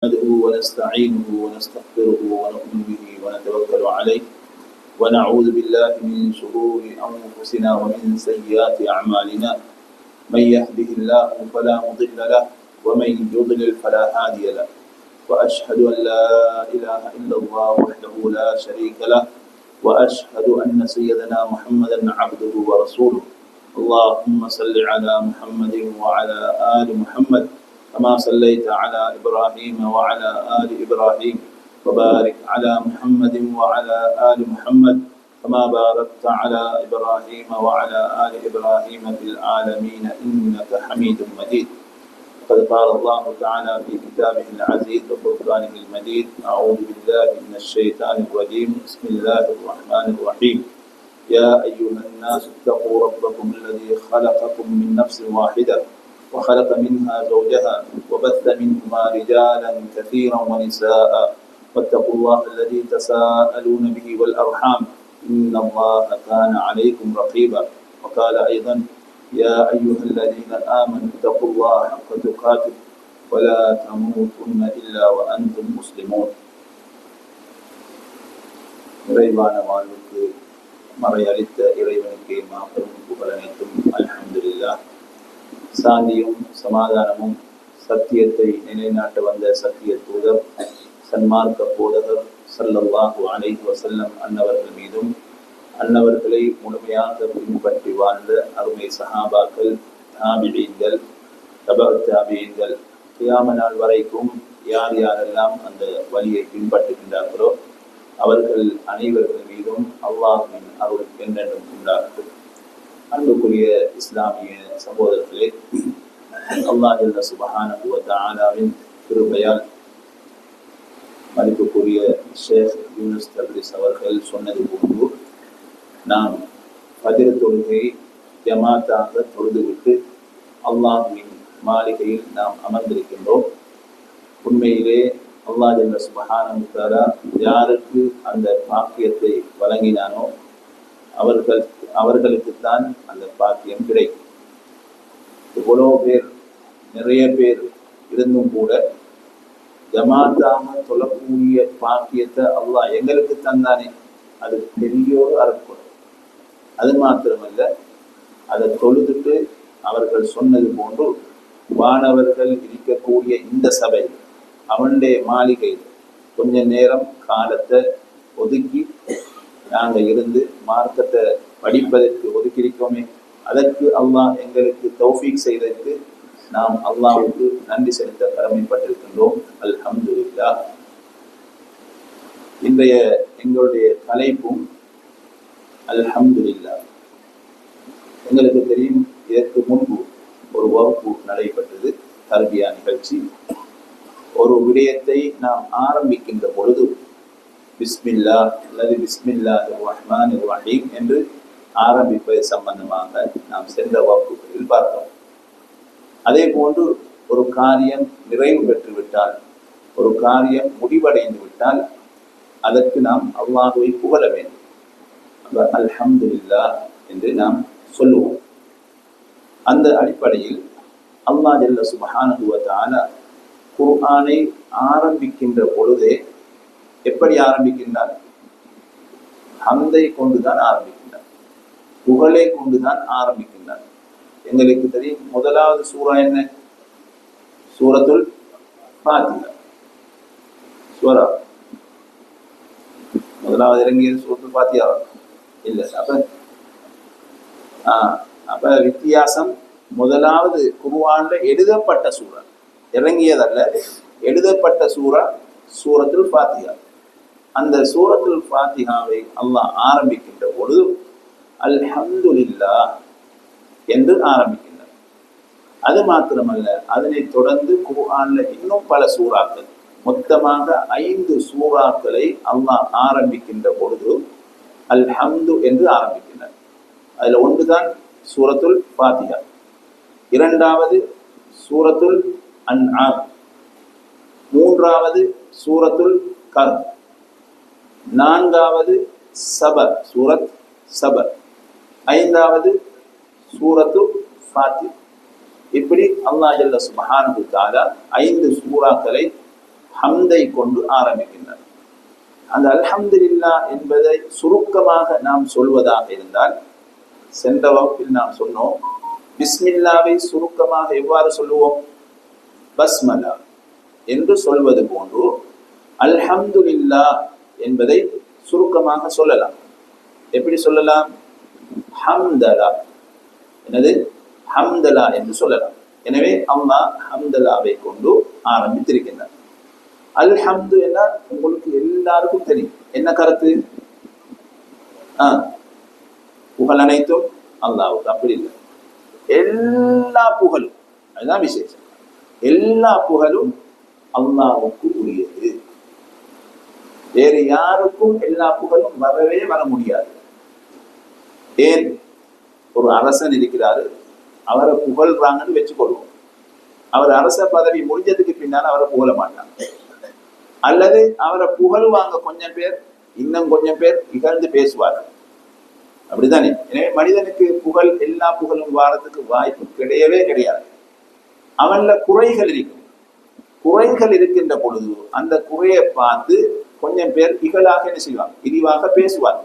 نحمده ونستعينه ونستغفره ونؤمن به ونتوكل عليه ونعوذ بالله من شرور أنفسنا ومن سيئات أعمالنا من يهده الله فلا مضل له ومن يضلل فلا هادي له وأشهد أن لا إله إلا الله وحده لا شريك له وأشهد أن سيدنا محمدا عبده ورسوله اللهم صل على محمد وعلى آل محمد كما صليت على إبراهيم وعلى آل إبراهيم وبارك على محمد وعلى آل محمد كما باركت على إبراهيم وعلى آل إبراهيم في العالمين إنك حميد مجيد. قد قال الله تعالى في كتابه العزيز وفرقانه المجيد: أعوذ بالله من الشيطان الرجيم بسم الله الرحمن الرحيم. يا أيها الناس اتقوا ربكم الذي خلقكم من نفس واحدة وخلق منها زوجها وبث منهما رجالا كثيرا ونساء واتقوا الله الذي تساءلون به والأرحام إن الله كان عليكم رقيبا. وقال أيضا: يا أيها الذين آمنوا اتقوا الله حق تقاته ولا تموتن إلا وأنتم مسلمون. நிறைவான வாழ்வுக்கு மறையளித்த இறைவனுக்கு மாபெரும் புகழனைத்தும் அல்ஹம்துலில்லாஹ். சாந்தியும் சமாதானமும் சத்தியத்தை நிலைநாட்ட வந்த சத்திய தூதர் சன்மார்க்க போதகர் ஸல்லல்லாஹு அலைஹி வஸல்லம் அன்னவர்கள் மீதும் அன்னவர்களை முழுமையாக பின்பற்றி வாழ்ந்த அருமை சஹாபாக்கள், தாபிஈன்கள், தபஅத் தாபிஈன்கள், கியாம நாள் வரைக்கும் யார் யாரெல்லாம் அந்த வழியை பின்பற்றுகின்றார்களோ அவர்கள் அனைவர்கள் மீதும் அல்லாஹ்வின் அருள் என்றென்றும் உண்டாகட்டும். அன்புக்குரிய இஸ்லாமிய சகோதரர்களே, அல்லாஹ் ஜல்ல சுப்ஹானஹு வ தஆலாவின் கிருபையால் மதிப்புக்குரிய ஷேக் யூனுஸ் தப்ரிஸ் அவர்கள் சொன்னது போன்று நாம் ஃபஜ்ர் தொழுகையை ஜமாத்தாக தொழுதுவிட்டு அல்லாஹ்வின் மாளிகையில் நாம் அமர்ந்திருக்கின்றோம். உண்மையிலே அல்லாஹ் ஜல்ல சுப்ஹானஹு வ தஆலா யாருக்கு அந்த பாக்கியத்தை வழங்கினானோ அவர்களுக்குத்தான் அந்த பாக்கியம் கிடைக்கும். இவ்வளோ பேர், நிறைய பேர் இருந்தும் கூட ஜமாத்தாக தொழக்கூடிய பாக்கியத்தை அல்லாஹ் எங்களுக்கு தந்தானே, அது பெரிய ஒரு அர்ப்பணம். அது மாத்திரமல்ல, அதை தொழுதுட்டு அவர்கள் சொன்னது போன்று வானவர்கள் இருக்கக்கூடிய இந்த சபை அவனுடைய மாளிகை கொஞ்ச நேரம் காலத்தை ஒதுக்கி நாங்கள் இருந்து மார்க்கத்தை படிப்பதற்கு ஒதுக்கியிருக்கோமே, அதற்கு அல்லாஹ் எங்களுக்கு தௌஃபீக் செய்ததற்கு நாம் அல்லாஹ்வுக்கு நன்றி செலுத்த கடமைப்பட்டிருக்கின்றோம். அல்ஹம்துலில்லாஹ். இன்றைய எங்களுடைய தலைப்பும் அல்ஹம்துலில்லாஹ். எங்களுக்கு தெரியும், இதற்கு முன்பு ஒரு வகுப்பு நடைபெற்றது, தர்பியா நிகழ்ச்சி. ஒரு விடயத்தை நாம் ஆரம்பிக்கின்ற பொழுது பிஸ்மில்லா அல்லது பிஸ்மில்லாஹிர் ரஹ்மானிர் ரஹீம் என்று ஆரம்பிப்பது சம்பந்தமாக நாம் சென்ற வகுப்புகளில் பார்த்தோம். அதே போன்று ஒரு காரியம் நிறைவு பெற்றுவிட்டால், ஒரு காரியம் முடிவடைந்து விட்டால் அதற்கு நாம் அல்லாஹ்வை புகழ வேண்டும். அல்ஹம்துலில்லாஹ் என்று நாம் சொல்லுவோம். அந்த அடிப்படையில் அல்லாஹ் ஜல்ல சுப்ஹானஹு வ தஆலா குர்ஆனை ஆரம்பிக்கின்ற பொழுதே எப்படி ஆரம்பிக்கின்றார்? ஹம்தை கொண்டுதான் ஆரம்பிக்கின்றார், புகழை கொண்டுதான் ஆரம்பிக்கின்றார். எங்களுக்கு தெரியும், முதலாவது சூரா என்ன? சூரத்துல் ஃபாத்திஹா. சூரா முதலாவது இறங்கியது சூரத்துல் ஃபாத்திஹா இல்லை. அப்ப வித்தியாசம். முதலாவது குர்ஆன்ல எழுதப்பட்ட சூரா, இறங்கியதல்ல, எழுதப்பட்ட சூரா சூரத்துல் ஃபாத்திஹா. அந்த சூரத்துல் ஃபாத்திஹாவை அல்லாஹ் ஆரம்பிக்கின்ற பொழுது அல்ஹம்துலில்லாஹ் என்று ஆரம்பிக்கின்றார். அது மாத்திரமல்ல, அதனை தொடர்ந்து குர்ஆன்ல இன்னும் பல சூறாக்கள், மொத்தமாக 5 சூறாக்களை அல்லாஹ் ஆரம்பிக்கின்ற பொழுது அல்ஹம்து என்று ஆரம்பிக்கின்றார். அதுல ஒன்றுதான் சூரத்துல் ஃபாத்திஹா, இரண்டாவது சூரத்துல் அன்ஆம், மூன்றாவது சூரத்துல் கஹ்ஃப், நான்காவது சபர், சூரத் சபர், ஐந்தாவது சூரத்து ஃபாத்திஹா. இப்படி அல்லாஹ் ஜல்ல சுப்ஹானஹு வ தஆலா 5 சூறாக்களை ஹம்தை கொண்டு ஆரம்பிக்கின்றனர். அந்த அல்ஹம்துலில்லாஹ் என்பதை சுருக்கமாக நாம் சொல்வதாக இருந்தால், சென்ற வகுப்பில் நாம் சொன்னோம், பிஸ்மில்லாவை சுருக்கமாக எவ்வாறு சொல்லுவோம்? பஸ்மலா என்று சொல்வது போன்று அல்ஹம்துலில்லாஹ் என்பதை சுருக்கமாக சொல்லலாம். எப்படி சொல்லலாம்? ஹம்தலா. என்னது? ஹம்தலா என்று சொல்லலாம். எனவே அல்லாஹ் ஹம்தலாவை கொண்டு ஆரம்பித்திருக்கின்றார். அல்ஹம்து என்ன உங்களுக்கு எல்லாருக்கும் தெரியும். என்ன கருத்து? புகழ் அனைத்தும் அல்லாஹ்வுக்கு. அப்படி இல்லை, எல்லா புகழும், அதுதான் விசேஷம், எல்லா புகழும் அல்லாஹ்வுக்கு உரியது. வேறு யாருக்கும் எல்லா புகழும் வரவே வர முடியாது. ஏன்? ஒரு அரசன் இருக்கிறாரு, அவரை புகழ்றாங்கன்னு வச்சுக்கொள்வோம். அவர் அரச பதவி முடிஞ்சதுக்கு பின்னால் அவரை புகழ மாட்டாங்க. அல்லது அவரை புகழ்வாங்க கொஞ்சம் பேர், இன்னும் கொஞ்சம் பேர் இகழ்ந்து பேசுவார்கள். அப்படித்தானே? எனவே மனிதனுக்கு புகழ், எல்லா புகழும் வாரத்துக்கு வாய்ப்பு கிடையவே கிடையாது. அவன்ல குறைகள் இருக்கும். குறைகள் இருக்கின்ற பொழுது அந்த குறையை பார்த்து கொஞ்சம் பேர் இகழாக என்ன செய்வாங்க? இழிவாக பேசுவாங்க.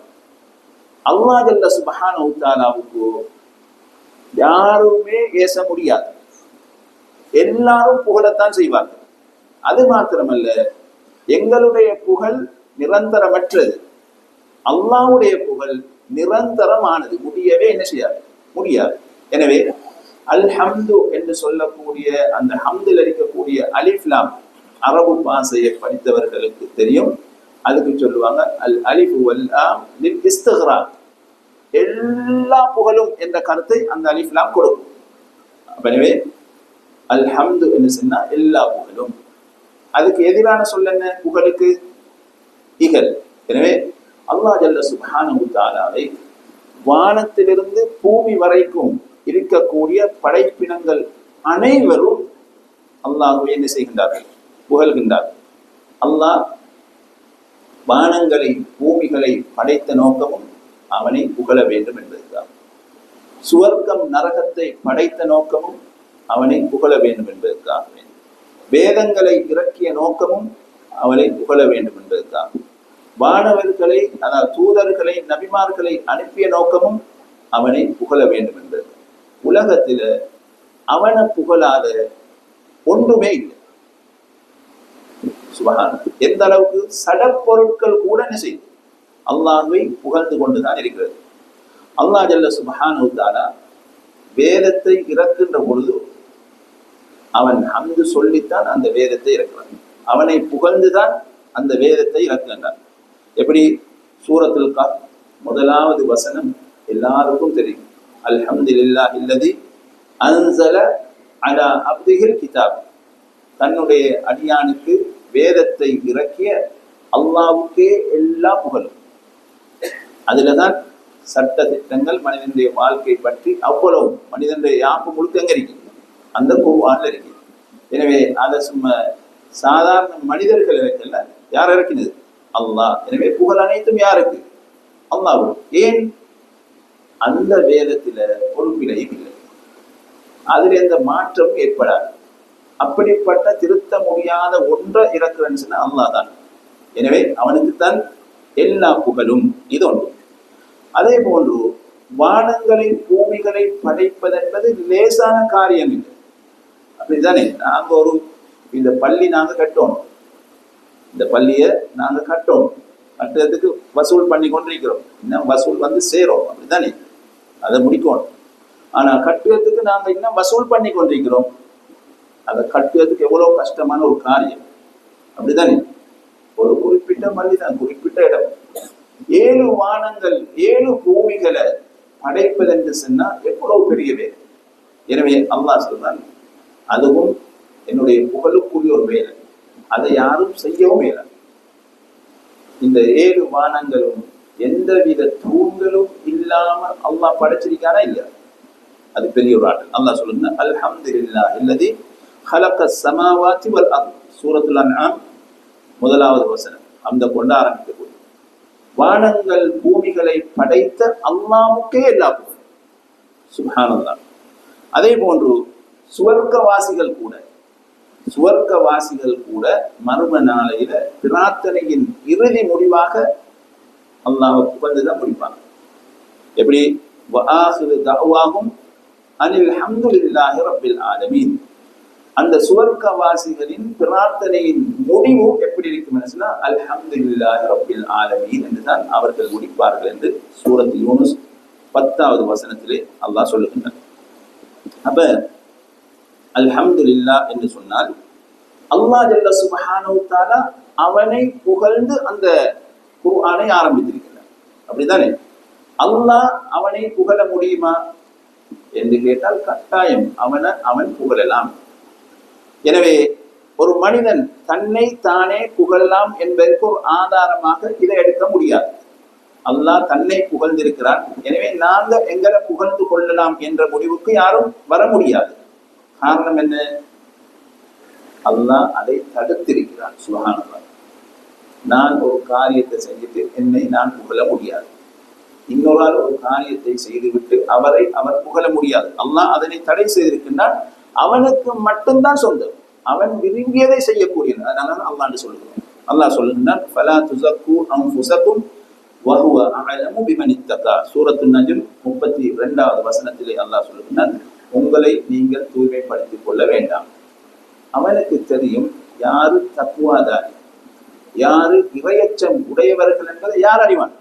அல்லாஹ் ஜல்ல சுப்ஹானஹு தஆலாவுக்கு யாருமே ஏச முடியாது. எல்லாரும் புகழத்தான் செய்வார்கள். அது மாத்திரமல்ல, எங்களுடைய புகழ் நிரந்தரமற்றது, அல்லாஹ்வுடைய புகழ் நிரந்தரமானது. முடியவே என்ன செய்யாது? முடியாது. எனவே அல்ஹம்து என்று சொல்லக்கூடிய அந்த ஹம்தில் இருக்கக்கூடிய அலிஃப் லாம், அரபு பாஷையை படித்தவர்களுக்கு தெரியும். அதுக்கு சொல்லுவாங்க அல் அலிஃப் வல் லாம் லில் இஸ்திக்ராக். எல்லா புகழும் என்ற கருத்தை அந்த அலிஃப் லாம் கொடுக்கும். எனவே அல்ஹம்து என்று சொன்னா எல்லா புகழும். அதுக்கு எதிரான சொல்ல என்ன? புகழுக்கு இகழ். எனவே அல்லாஹ் ஜல்ல சுப்ஹானஹு தஆலாவை வானத்திலிருந்து பூமி வரைக்கும் இருக்கக்கூடிய படைப்பினங்கள் அனைவரும் அல்லாஹ்வை என்ன செய்கின்றார்கள்? புகழ்கின்றார்கள். அல்லாஹ் வானங்களை பூமிகளை படைத்த நோக்கமும் அவனை புகழ வேண்டும் என்பதுதான். சுவர்க்கம் நரகத்தை படைத்த நோக்கமும் அவனை புகழ வேண்டும் என்பதற்காக. வேதங்களை இறக்கிய நோக்கமும் அவனை புகழ வேண்டும் என்பதற்காக. வானவர்களை, அதாவது தூதர்களை, நபிமார்களை அனுப்பிய நோக்கமும் அவனை புகழ வேண்டும் என்பது. உலகத்தில அவனை புகழாத ஒன்றுமே இல்லை. சுப்ஹான். எந்த அளவுக்கு சடப்பொருட்கள் கூட என்ன செய்யும்? அல்லாஹ்வை புகழ்ந்து கொண்டுதான் இருக்கிறது. அல்லாஹ் ஜல்ல சுப்ஹானஹு தஆலா வேதத்தை இறக்கின்ற பொழுது அவன் ஹம்து சொல்லித்தான் அந்த வேதத்தை இறக்கிறான். அவனை புகழ்ந்துதான் அந்த வேதத்தை இறக்குகின்றான். எப்படி? சூரத்துல் கஹ்ஃப் முதலாவது வசனம் எல்லாருக்கும் தெரியும். அல்ஹம்துலில்லாஹி அல்லதி அன்ஸல அலா அப்திஹில் கிதாப். தன்னுடைய அடியானுக்கு வேதத்தை இறக்கிய அல்லாஹ்வுக்கே எல்லா புகழும். அதுலதான் சட்ட திட்டங்கள், மனிதனுடைய வாழ்க்கை பற்றி அவ்வளவு, மனிதனுடைய யாப்பு முழுக்கங்க இருக்கு, அந்த குர்ஆன்ல இருக்கு. எனவே அதை சும்மா சாதாரண மனிதர்கள் இறக்கல, யார் இறக்கினது? அல்லாஹ். எனவே புகழ் அனைத்தும் யாருக்கு? அல்லாஹ். ஏன்? அந்த வேதத்தில ஒரு பிழையும் இல்லை, அதுல எந்த மாற்றம் ஏற்படாது. அப்படிப்பட்ட திருத்த முடியாத ஒன்றை இறக்குறேன்னு சொன்னா அல்லாஹ் தான். எனவே அவனுக்குத்தான் எல்லா புகழும். இது ஒன்று. அதே போன்று வானங்களை பூமிகளை படைப்பதென்பது லேசான காரியம் இல்லை. அப்படிதானே? நாங்க ஒரு இந்த பள்ளி நாங்க கட்டணும், இந்த பள்ளியை நாங்க கட்டணும், கட்டுறதுக்கு வசூல் பண்ணி கொண்டிருக்கிறோம். இன்னும் வசூல் வந்து சேரும், அப்படித்தானே? அதை முடிக்கணும். ஆனா கட்டுறதுக்கு நாங்க இன்னும் வசூல் பண்ணி கொண்டிருக்கிறோம். அதை கட்டுறதுக்கு எவ்வளவு கஷ்டமான ஒரு காரியம், அப்படித்தானே? ஒரு குறிப்பிட்ட பள்ளி தான், குறிப்பிட்ட இடம். 7 வானங்கள் 7 பூமிகளை படைப்பது என்று சொன்னா எவ்வளவு பெரிய வேலை. எனவே அல்லாஹ் சொல்றான், அதுவும் என்னுடைய புகழுக்குரிய ஒரு வேலை, அதை யாரும் செய்யவும் இல்லை. இந்த 7 வானங்களும் எந்தவித தூண்களும் இல்லாம அல்லாஹ் படைச்சிருக்கானா இல்லையா? அது பெரிய ஒரு ஆற்றல். அல்லாஹ் சொல்லுங்க, அல்ஹம்துலில்லாஹி அல்லதி ஹலக்கஸ் ஸமாவாதி வல் அர்த். சூரத்துல் அன்ஆம் முதலாவது வசனம். அந்த கொண்டு ஆரம்பிக்கக்கூடிய வானங்கள் பூமிகளை படைத்த அல்லாஹ்வுக்கே எல்லா புகழும். சுப்ஹானல்லாஹ். அதே போன்று சுவர்க்கவாசிகள் கூட சுவர்க்கவாசிகள் கூட மறும நாளையில பிரார்த்தனையின் இறுதி முடிவாக அல்லாஹ்வை புகழ்ந்துதான் முடிப்பாங்க. எப்படி? வஆகிரு தஅவாஹும் அனில் ஹம்துலில்லாஹி ரப்பில் ஆலமீன். அந்த சுவர்க்கவாசிகளின் பிரார்த்தனையின் முடிவு எப்படி இருக்கும் சொன்னா அல்ஹம்துலில்லாஹி ரப்பில் ஆலமீன் என்றுதான் அவர்கள் முடிப்பார்கள் என்று சூரத் யூனுஸ் 10வது வசனத்திலே அல்லாஹ் சொல்லுகின்றார். அப்ப அல்ஹம்துலில்லாஹ் என்று சொன்னால் அல்லாஹ் ஜல்ல சுப்ஹானஹு வ தஆலா அவனை புகழ்ந்து அந்த குர்ஆனை ஆரம்பித்திருக்கிறார். அப்படிதானே? அல்லாஹ் அவனை புகழ முடியுமா என்று கேட்டால் கட்டாயம் அவன் புகழலாம். எனவே ஒரு மனிதன் தன்னை தானே புகழலாம் என்பதற்கு ஒரு ஆதாரமாக இதை எடுக்க முடியாது. அல்லாஹ் தன்னை புகழ்ந்திருக்கிறான், எனவே நாங்க எங்களை புகழ்ந்து கொள்ளலாம் என்ற முடிவுக்கு யாரும் வர முடியாது. காரணம் என்ன? அல்லாஹ் அதை தடுத்திருக்கிறான். சுப்ஹானல்லாஹ். நான் ஒரு காரியத்தை செஞ்சுட்டு என்னை நான் புகழ முடியாது. இன்னொரு ஆள் ஒரு காரியத்தை செய்துவிட்டு அவர் புகழ முடியாது. அல்லாஹ் அதனை தடை செய்திருக்கின்றான். அவனுக்கு மட்டும்தான் சொந்தம். அவன் விரும்பியதை செய்யக்கூடியது. அதனால அல்லாஹ் சொல்லுகிறான். அல்லாஹ் சொல்லுகின்றான் ஃபலா துஸக்கு அன்ஃபுஸக்கும் வஹுவ அஅலமு பிமன் இத்தகா. சூரத்துன் நஜ்ம் 32வது வசனத்திலே அல்லாஹ் சொல்லுகின்றான், உங்களை நீங்கள் தூய்மைப்படுத்திக் கொள்ள வேண்டாம். அவனுக்கு தெரியும் யாரு தக்வாதாரி, யாரு இறையச்சம் உடையவர்கள் என்பதை யார் அறிவான்?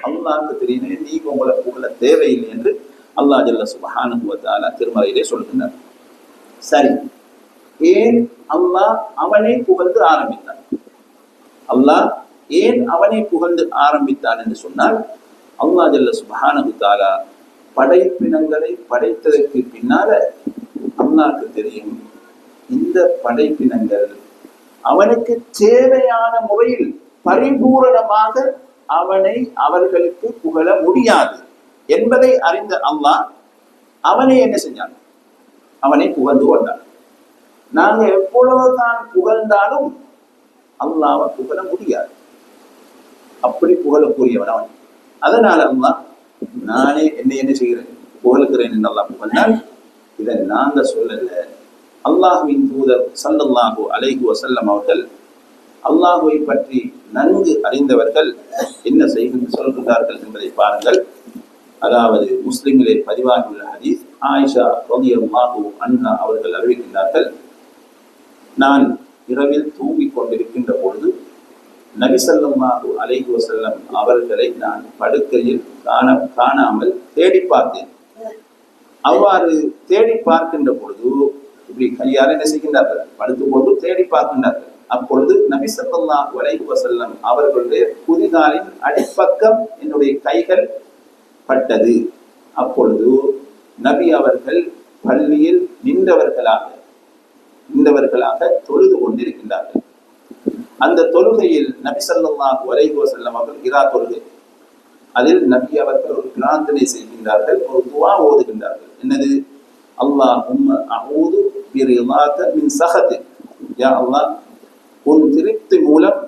அல்லாஹ்வுக்கு தெரியும். நீங்க உங்களை புகழ தேவையில்லை என்று அல்லாஹ் ஜல்ல சுப்ஹானஹு வ தஆலா திருமறையிலே சொல்கின்றார். சரி, ஏன் அல்லாஹ் அவனை புகழ்ந்து ஆரம்பித்தான்? அல்லாஹ் ஏன் அவனை புகழ்ந்து ஆரம்பித்தான் என்று சொன்னால், அல்லாஹ் ஜல்ல சுப்ஹானஹு வ தஆலா படைப்பினங்களை படைத்ததற்கு பின்னால அல்லாஹ்வுக்கு தெரியும் இந்த படைப்பினங்கள் அவனுக்கு தேவையான முறையில் பரிபூரணமாக அவர்களுக்கு புகழ முடியாது என்பதை அறிந்த அல்லாஹ் அவனை என்ன செஞ்சான்? அவனை புகழ்ந்து கொண்டான். நாங்க எவ்வளவுதான் புகழ்ந்தாலும் அல்லாஹ்வை புகழ முடியாது. அப்படி புகழக்கூடியவன் அவன். அதனால அல்லாஹ் நானே என்ன செய்கிறேன்? புகழுகிறேன் என்று அல்லாஹ் புகழ்ந்தால் இதை நாங்க சொல்லல. அல்லாஹ்வின் தூதர் ஸல்லல்லாஹு அலைஹி வஸல்லம் அவர்கள் அல்லாஹ்வை பற்றி நன்கு அறிந்தவர்கள் என்ன சொல்கிறார்கள் என்பதை பாருங்கள். அதாவது முஸ்லிமிலே பதிவாகியுள்ள ஹதீஸ், ஆயிஷா ரலியல்லாஹு அன்ஹா அவர்கள் அறிவிக்கின்றார்கள், நான் இரவில் தூங்கிக் கொண்டிருக்கின்ற பொழுது நபி ஸல்லல்லாஹு அலைஹி வஸல்லம் அவர்களை நான் படுக்கையில் காணாமல் தேடி பார்த்தேன். அவ்வாறு தேடி பார்க்கின்ற பொழுது இப்படி கையால் என்ன செய்கின்றார்கள்? படுத்துக் கொண்டு தேடி பார்க்கின்றார்கள். அப்பொழுது நபி ஸல்லல்லாஹு அலைஹி வஸல்லம் அவர்களுடைய குதிகாலின் அடிப்பக்கம் என்னுடைய கைகள் பட்டது. அப்பொழுது நபி அவர்கள் பள்ளியில் நின்றவர்களாக தொழுது கொண்டிருக்கின்றார்கள். அந்த தொழுகையில் நபி ஸல்லல்லாஹு அலைஹி வஸல்லம் அவர்கள் இரா தொழுகை, அதில் நபி அவர்கள் ஒரு பிரார்த்தனை செய்கின்றார்கள், ஒரு துஆ ஓதுகின்றார்கள். என்னது? அல்லாஹும்ம அஊது பிரிலாக மின் சஹதிக். யா அல்லாஹ், உன் திருப்தி மூலம்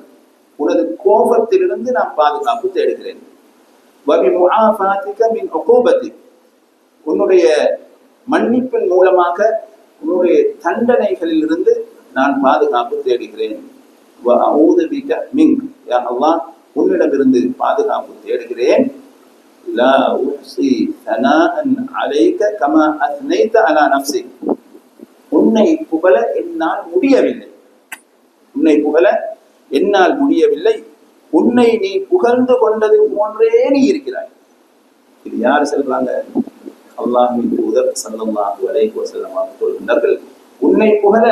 உனது கோபத்திலிருந்து நான் பாதுகாப்பு தேடுகிறேன். வபி முஆஃபாதிக மின் உகூபதிக். உன்னுடைய மன்னிப்பின் மூலமாக உன்னுடைய தண்டனைகளில் இருந்து நான் பாதுகாப்பு தேடுகிறேன். வ அஊது பிக மின்க். யா அல்லாஹ், உன்னிடமிருந்து பாதுகாப்பு தேடுகிறேன். லா உஹ்ஸி ஸனாஅன் அலைக கமா அஸ்னைத அலா நஃப்ஸிக். உன்னை புகழ என்னால் முடியவில்லை. உன்னை நீ புகழ்ந்து கொண்டது போன்றே நீ இருக்கிறாய். இது யார் சொல்றாங்க? அல்லாஹ்வின் தூதர் ஸல்லல்லாஹு அலைஹி வஸல்லம் அவர்கள் சொல்கிறார்கள், உன்னை புகழ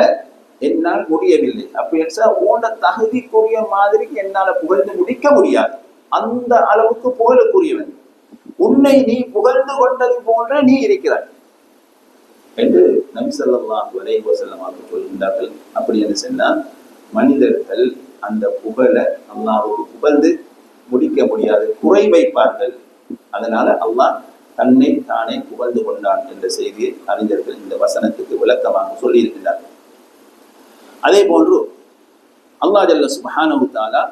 என்னால் முடியவில்லை. அப்படி என்றால் உன்ன தகுதிக்குரிய மாதிரி என்னால புகழ்ந்து முடிக்க முடியாது. அந்த அளவுக்கு புகழுக்குரியவன். உன்னை நீ புகழ்ந்து கொண்டது போன்றே நீ இருக்கிறாய் என்று நபி ஸல்லல்லாஹு அலைஹி வஸல்லம் அவர்கள் சொல்கின்றார்கள். அப்படி என்று சொன்னால் மனிதர்கள் அந்த புகழை அல்லாஹ்வுக்கு புகழ்ந்து முடிக்க முடியாது, குறை வைப்பார்கள். அதனால அல்லாஹ் தன்னை தானே புகழ்ந்து கொண்டான் என்ற செய்தியை அறிஞர்கள் இந்த வசனத்துக்கு விளக்கமாக சொல்லி இருக்கின்றார்கள். அதே போன்று அல்லாஹ் ஜல்ல சுப்ஹானஹு வ தஆலா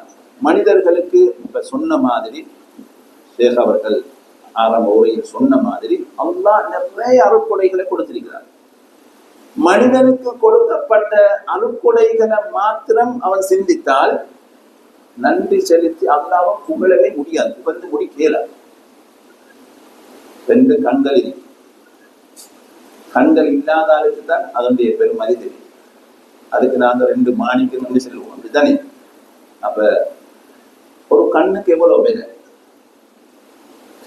மனிதர்களுக்கு இப்ப சொன்ன மாதிரி, ஷேக் அவர்கள் ஆரம்ப உரையில் சொன்ன மாதிரி அல்லாஹ் நிறைய அருட்கொடைகளை கொடுத்திருக்கிறார். மனிதனுக்கு கொடுக்கப்பட்ட அருட்கொடைகளை மாத்திரம் அவன் சிந்தித்தால் நன்றி செலுத்தி அல்லாஹ்வை புகழவே முடியாது, புகழ்ந்து முடிக்கல. ரெண்டு கண்கள் இல்லாத ஆளுக்கு தான் அதனுடைய பெருமதி தெரியும். அதுக்கு நாங்க ரெண்டு மாணிக்கணும்னு சொல்லுவோம், அப்படித்தானே? அப்ப ஒரு கண்ணுக்கு எவ்வளவு விலை,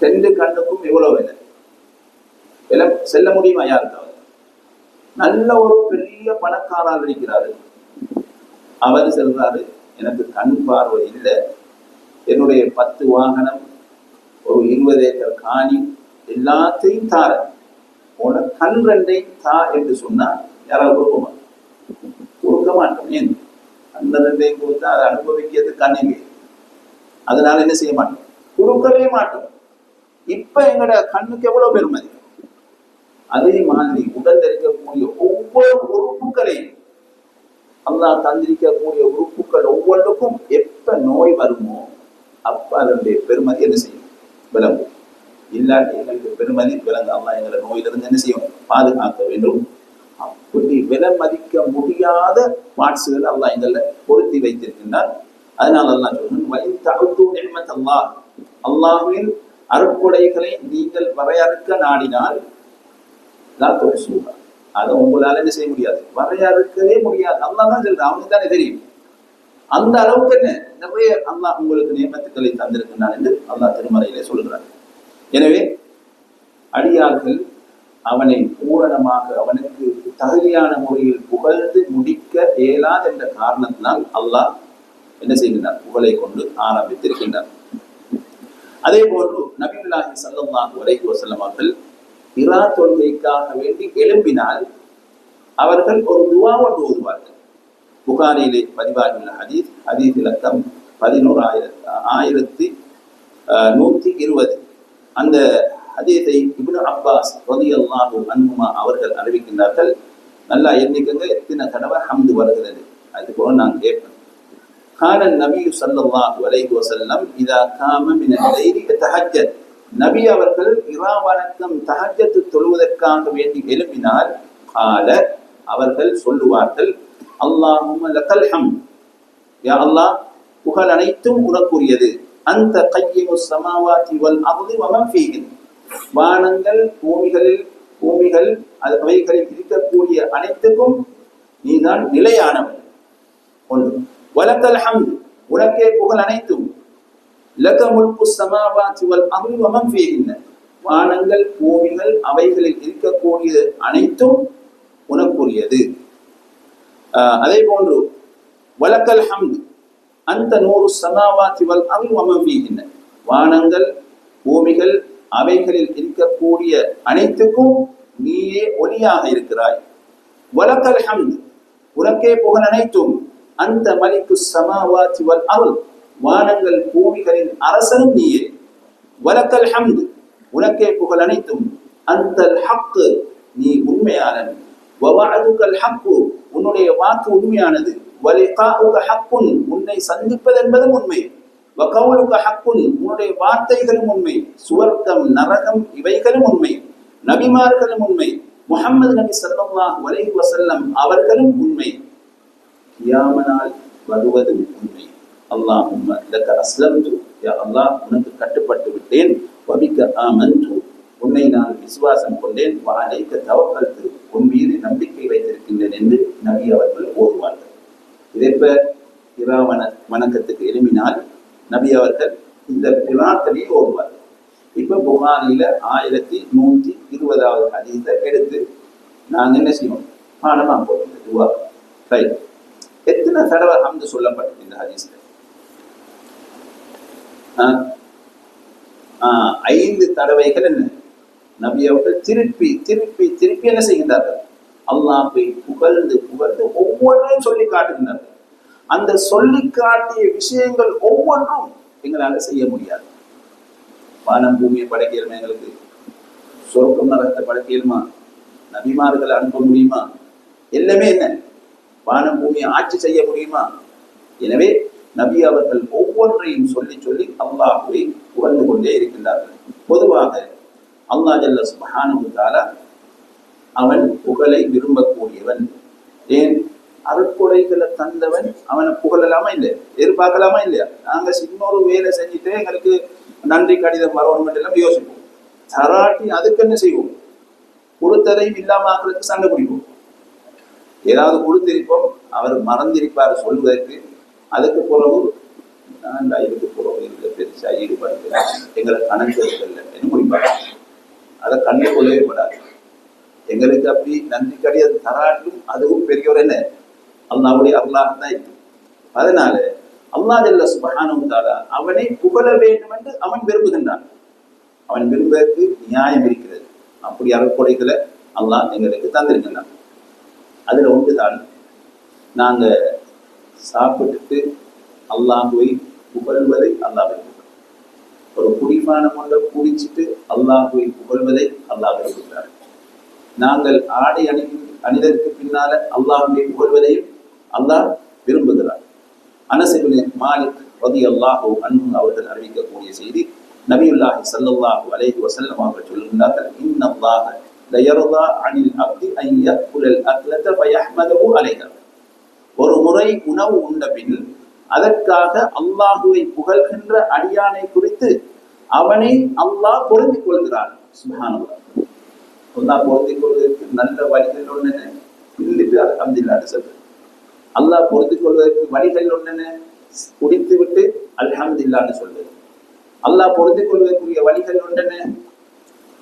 ரெண்டு கண்ணுக்கும் எவ்வளவு விலை செல்ல முடியுமா யாருக்காவது? நல்ல ஒரு பெரிய பணக்காரர் இருக்கிறாரு, அவர் சொல்றாரு எனக்கு கண் பார்வை இல்லை, என்னுடைய 10 வாகனம், ஒரு 20 ஏக்கர் காணி எல்லாத்தையும் தார, உன கண் ரெண்டையும் தா என்று சொன்னா யாராவது கொடுக்க மாட்டோம். ஏன்? அந்த ரெண்டையும் கொடுத்தா அதை அனுபவிக்கிறது கண்ணிலே, அதனால என்ன செய்ய மாட்டோம், கொடுக்கவே மாட்டோம். இப்ப எங்களோட கண்ணுக்கு எவ்வளவு பெருமதி. அதே மாதிரி உடல் இருக்கக்கூடிய ஒவ்வொரு உறுப்புகளையும் அல்லாஹ் தந்திருக்கக்கூடிய உறுப்புகள் ஒவ்வொன்றுக்கும் எப்ப நோய் வருமோ அப்ப அதனுடைய பெருமதி என்ன செய்யும், விளங்கும். இல்லாட்டி எங்களுக்கு பெருமதி விளங்க அல்லாஹ் எங்களை நோயிலிருந்து என்ன செய்யும், பாதுகாக்க வேண்டும். அப்படி விலை மதிக்க முடியாத பார்ட்ஸுகள் அல்லாஹ் எங்களை பொருத்தி வைத்திருக்கின்றார். அதனால அல்லாஹ் சொல்றான், அல்லாஹ்வின் அருட்கொடைகளை நீங்கள் வரையறுக்க நாடினால் அதை உங்களால என்ன செய்ய முடியாது, வரையறுக்கவே முடியாது. அல்லாஹ் தான் சொல்றான், அவனுக்கு தானே தெரியும். அந்த அளவுக்கு என்ன நிறைய அல்லாஹ் உங்களுக்கு நியமத்துக்களை தந்திருக்கின்றான் என்று அல்லாஹ் திருமறையிலே சொல்கிறார். எனவே அடியார்கள் அவனை பூரணமாக அவனுக்கு தகுதியான முறையில் புகழ்ந்து முடிக்க இயலாது என்ற காரணத்தினால் அல்லாஹ் என்ன செய்கின்றார், புகழை கொண்டு ஆரம்பித்திருக்கின்றார். அதே போன்று நபியுல்லாஹி ஸல்லல்லாஹு அலைஹி வஸல்லம் அவர்கள் இரா தொழுகைக்காக வேண்டி எழும்பினால் அவர்கள் ஒரு துஆ ஒன்று ஓதுவார்கள். புகாரியிலே பதிவாகியுள்ள ஹதீஸ் இலக்கம் 11,120. அந்த ஹதீஸை இப்னு அப்பாஸ் ரலியல்லாஹு அன்ஹுமா அவர்கள் அறிவிக்கின்றார்கள். நல்லா எண்ணிக்கங்க எத்தனை தடவை ஹம்து வருகிறது. அது போல நான் கேட்பேன். கான நபி ஸல்லல்லாஹு அலைஹி வஸல்லம் இதா காம மின் al-லைலி தஹஜ்ஜத், நபி அவர்கள் இரா வணக்கம் தஹஜ்ஜத் தொழுவதற்காக வேண்டி எழும்பினால் கால அவர்கள் சொல்லுவார்கள், அல்லாஹும்ம லக்கல் ஹம்த், யா அல்லாஹ் புகழ் அனைத்தும் உனக்குரியது. அந்த கையிமுஸ் ஸமாவாதி வல் அர்தி வ மன் ஃபீஹின், வானங்கள் பூமிகள் அவைகளில் இருக்கக்கூடிய அனைத்துக்கும் நீதான் நிலையானவன். ஒன்று. வலக்கல் ஹம்த், உனக்கே புகழ் அனைத்தும். லக முல்கு ஸமாவாதி வல் அர்தி வ மன் ஃபீஹின், வானங்கள் பூமிகள் அவைகளில் இருக்கக்கூடிய அனைத்தும் உனக்குரியது. அதே போன்று வலக்கல் ஹம்த் அந்த நூறு ஸமாவாதி வல் அர்தி வ மன் ஃபீஹின், வானங்கள் பூமிகள் அவைகளில் இருக்கக்கூடிய அனைத்துக்கும் நீயே ஒளியாக இருக்கிறாய். வலக்கல் ஹம்த், உனக்கே புகழ் அனைத்தும். அந்த மலிக்கு ஸமாவாதி வல் அர்தி, வானங்கள் பூமிகளின் அரசனும் நீயே. வலக்கல் ஹம்த், உனக்கே புகழ் அனைத்தும். அந்தல் ஹக், நீ உண்மையானவன். வவஅதுகல் ஹக், உன்னுடைய வாக்கு உண்மையானது. வலிகாஉக ஹக்குன், உன்னை சந்திப்பது என்பதும் உண்மை. வகவுலுக ஹக்குன், உன்னுடைய வார்த்தைகளும் உண்மை. சுவர்க்கம் நரகம் இவைகளும் உண்மை. நபிமார்களும் உண்மை. முஹம்மது நபி ஸல்லல்லாஹு அலைஹி வஸல்லம் அவர்களும் உண்மை. கியாமனால் வருவதும் உண்மை. அல்லாஹும்ம லக அஸ்லம்து, யா அல்லாஹ் உனக்கு கட்டுப்பட்டு விட்டேன். வபிக ஆமன்து, உன்னை நான் விசுவாசம் கொண்டேன். வ அலைக தவக்கல்து, உன் மீது நம்பிக்கை வைத்திருக்கின்றேன் என்று நபி அவர்கள் ஓதுவார்கள். இதேப்ப இரா வணக்கத்துக்கு எழுப்பினால் நபி அவர்கள் இந்த பிரார்த்தனையை ஓதுவார்கள். இப்ப புகாரில 1120வது ஹதீஸை எடுத்து நாங்க என்ன செய்வோம், பாடமா போடுவோம். ரைட், எத்தனை தடவை ஹம்து சொல்லப்பட்டது இந்த ஹதீஸ்ல? 5 தடவைகள். என்ன நபி அவர்கள் திருப்பி திருப்பி திருப்பி என்ன செய்கின்றார்கள், அல்லாஹ்வை புகழ்ந்து புகழ்ந்து ஒவ்வொன்றையும் சொல்லி காட்டுகின்றார்கள். அந்த சொல்லி காட்டிய விஷயங்கள் ஒவ்வொன்றும் எங்களால செய்ய முடியாது. வானம் பூமியை படைக்கலுமா, எங்களுக்கு சொர்க்கம் நரகத்தை படைக்கலுமா, நபிமார்களை அனுப்ப முடியுமா? எல்லாமே என்ன, வானம் பூமியை ஆட்சி செய்ய முடியுமா? எனவே நபி அவர்கள் ஒவ்வொன்றையும் சொல்லி சொல்லி அல்லாஹ்வை புகழ்ந்து கொண்டே இருக்கின்றார்கள். பொதுவாக அல்லாஹ் ஜல்ல சுப்ஹானஹு வ தஆலா அவன் புகழை விரும்பக்கூடியவன். ஏன்? அருட்கொடைகளை தந்தவன் அவனை புகழலாமா இல்லையா, எதிர்பார்க்கலாமா இல்லையா? நாங்க சின்னொரு வேலை செஞ்சுட்டு எங்களுக்கு நன்றி கடிதம் வரணும் எல்லாம் யோசிப்போம். தராட்டி அதுக்கு என்ன செய்வோம்? கொடுத்ததையும் இல்லாம ஆக்குறதுக்கு சண்டை பிடிப்போம். ஏதாவது கொடுத்திருப்போம், அவர் மறந்திருப்பார் சொல்வதற்கு. அதுக்கு பிறகு நான் இதுக்கு பிறகு இதுல பெருசா ஈடுபட்டு எங்களை கணக்கு இல்லை என்ன முடிப்பாங்க. அதை கண்டு கொள்ளவே படாது. எங்களுக்கு அப்படி நன்றி கடிதம் தராட்டும் அதுவும் பெரியவர் என்ன அல்லாஹ்வுடைய அருளாக தான் இருக்கு. அதனால அல்லாஹ் ஜல்ல சுப்ஹானஹு வ தஆலா அவனை புகழ வேண்டும் என்று அவன் விரும்புகின்றான். அவன் விரும்புவதற்கு நியாயம் இருக்கிறது. அப்படி அருட்கொடைகளை அல்லாஹ் எங்களுக்கு தந்திருக்கின்றான். அதுல ஒன்றுதான் நாங்க சாப்பிட்டுட்டு அல்லாஹ்வை புகழ்வதை அல்லாஹ் விரும்புகிறார். ஒரு குடிபானம் ஒன்றை குடிச்சிட்டு அல்லாஹ்வை புகழ்வதை அல்லாஹ் விரும்புகிறார். நாங்கள் ஆடை அணிதற்கு பின்னால அல்லாஹ்வை புகழ்வதையும் அல்லாஹ் விரும்புகிறார். அனஸ் இப்னு மாலிக் ரலியல்லாஹு அன்ஹு அவர்கள் அறிவிக்கக்கூடிய செய்தி, நபியுல்லாஹி ஸல்லல்லாஹு அலைஹி வஸல்லம் அவர்கள் சொல்லுகிறார்கள், இன்னல்லாஹ லயர்தா அனில் அப்தி அன் யஅகுலல் அக்லத ஃபயஹ்மதுஹு அலைஹா. ஒரு முறை உணவு உண்ட பின் அதற்காக அல்லாஹுவை புகழ்கின்ற அடியானை குறித்து அவனை அல்லாஹ் பொருந்திக் கொள்கிறான். சுப்ஹானல்லாஹ். அல்லாஹ் பொருந்திக் கொள்வதற்கு நல்ல வழிகள் ஒண்ணு இல்லிட்டு அல்ஹம்துலில்லாஹ் சொல்றது. அல்லாஹ் பொருந்திக் கொள்வதற்கு வழிகள் ஒண்ணு குடித்து விட்டு அல்ஹம்துலில்லாஹ்னு சொல்றது. அல்லாஹ் பொருந்திக் கொள்வதற்குரிய வழிகள் ஒண்ணு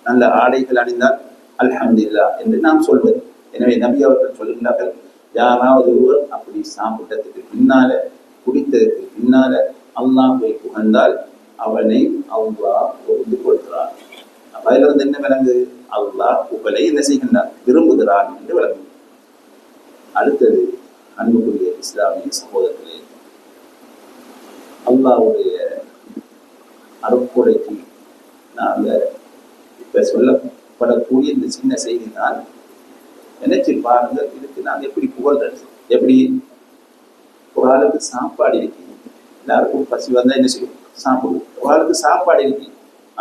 நல்ல ஆடைகள் அணிந்தால் அல்ஹம்துலில்லாஹ் என்று நாம் சொல்வது. எனவே நபி அவர்கள் சொல்கின்றார்கள், யாராவது ஒருவர் அப்படி சாப்பிட்டதுக்கு பின்னால குடித்ததுக்கு பின்னால அல்லாஹ்வை புகழ்ந்தால் அவனை அல்லாஹ் பொருந்திக் கொள்கிறான். அதுல இருந்து என்ன விளங்கு? அல்லாஹ் புகழை என்ன செய்கின்றான்? விரும்புகிறான் என்று விளங்கும். அடுத்தது அன்புக்குரிய இஸ்லாமிய சகோதரர்களே, அல்லாஹ்வுடைய அருட்கொடைக்கு நாங்க இப்ப சொல்லப்படக்கூடிய இந்த சின்ன செய்தி தான். நினைச்சு பாருங்க, இதுக்கு நாங்க எப்படி புகழ்றது? எப்படி? ஒரு ஆளுக்கு சாப்பாடு இருக்கு, எல்லாருக்கும் பசி வந்தா என்ன செய்யும்? சாப்பிடுவோம். ஒரு ஆளுக்கு சாப்பாடு இருக்கு,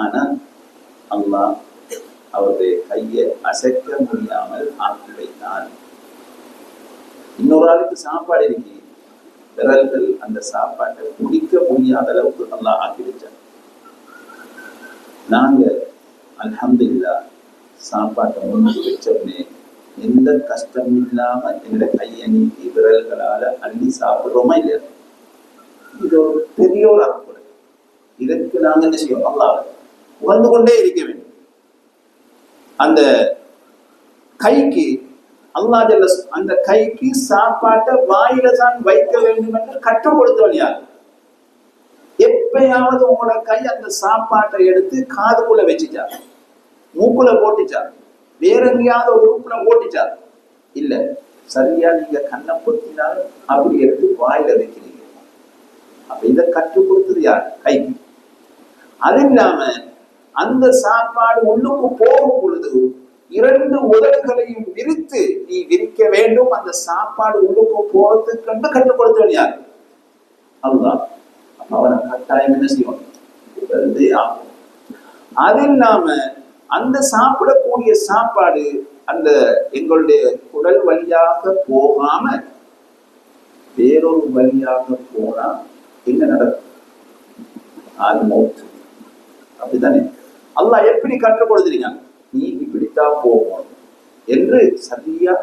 ஆனா அல்லாஹ் அவருடைய கையை அசைக்க முடியாமல் ஆக்கி வைத்தான். இன்னொரு ஆளுக்கு சாப்பாடு இருக்கு, விரல்கள் அந்த சாப்பாட்டை குடிக்க முடியாத அளவுக்கு அல்லாஹ் ஆக்கி வச்சான். நாங்க அல்ஹம்துலில்லாஹ் சாப்பாட்டை முன்னுக்கு வச்சோடனே எந்த கஷ்டமும் இல்லாம எங்களை கையை நீட்டி விரல்களால அள்ளி சாப்பிடுறோமா இல்லையா? இது ஒரு பெரிய ஒரு அற்புதம். இதற்கு நாங்க என்ன செய்வோம்? அல்லாஹ் புகழ்ந்து கொண்டே இருக்க வேண்டும். அந்த கைக்கு அல்லாஹ் ஜல்ல அந்த கைக்கு சாப்பாட்டை வாயில தான் வைக்க வேண்டும் என்று கற்றுக் கொடுத்தவன் யார்? எப்பயாவது உங்களோட கை அந்த சாப்பாட்டை எடுத்து காதுக்குள்ள வச்சுச்சார், மூக்குல போட்டுச்சார், வேற எங்கேயாவது ஒரு உறுப்புல போட்டுச்சார்? இல்ல. சரியா நீங்க கண்ணை பொத்தினாலும் அப்படி எடுத்து வாயில வைக்கிறீங்க. அப்ப இதை கற்றுக் கொடுத்தது யார்? கைக்கு. அது இல்லாம அந்த சாப்பாடு உள்ளுக்கு போகும் பொழுது இரண்டு உதடுகளையும் விரித்து நீ விரிக்க வேண்டும், அந்த சாப்பாடு உள்ளுக்கு போறதுக்கு கண்டு கற்றுக் கொடுத்தவன் யார்? அல்லாஹ். அப்ப அவனை கட்டாயம் என்ன செய்வான்? ஆகும். அது இல்லாம அந்த சாப்பிடக்கூடிய சாப்பாடு அந்த எங்களுடைய குடல் வழியாக போகாம வேறொரு வழியாக போனா என்ன நடக்கும்? அது மௌத்து. அப்படித்தானே? அல்லாஹ் எப்படி கற்றுக் கொடுத்துருக்காங்க? நீ இப்படித்தான் போகணும் என்று சரியா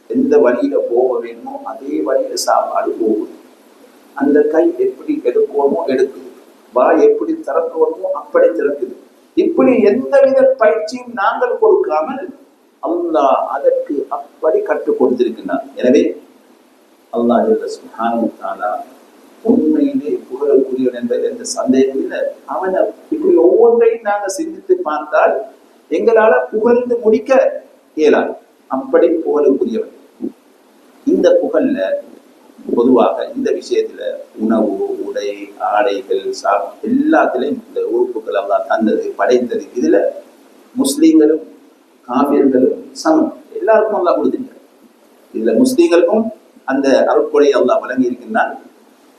எந்த வழியில போக வேணுமோ அதே வழியில சாப்பாடு போகுது. அந்த கை எப்படி எடுக்கணுமோ எடுக்குது, வாய் எப்படி திறக்கணுமோ அப்படி திறக்குது. இப்படி எந்தவித பயிற்சியும் நாங்கள் கொடுக்காமல் அல்லாஹ் அதற்கு அப்படி கற்றுக் கொடுத்திருக்கிறார். எனவே அல்லாஹ் சுப்ஹானஹு வ தஆலா உண்மையிலே புகழக்கூடியவன் என்பது எந்த சந்தேகம் இல்லை. அவனை இப்படி ஒவ்வொன்றையும் நாங்கள் சிந்தித்து பார்த்தால் எங்களால புகழ்ந்து முடிக்க இயலாது. அப்படி புகழக்கூடியவன். இந்த புகழ்ல பொதுவாக இந்த விஷயத்துல உணவு, உடை, ஆடைகள், எல்லாத்திலையும் இந்த உறுப்புகள் அல்லாஹ் தந்தது, படைத்தது. இதுல முஸ்லீம்களும் காபிர்களும் சமம். எல்லாருக்கும் அல்லாஹ் கொடுத்திருக்கிறார். இதுல முஸ்லீம்களுக்கும் அந்த அருட்கொடை அல்லாஹ் வழங்கி இருக்கின்றான்,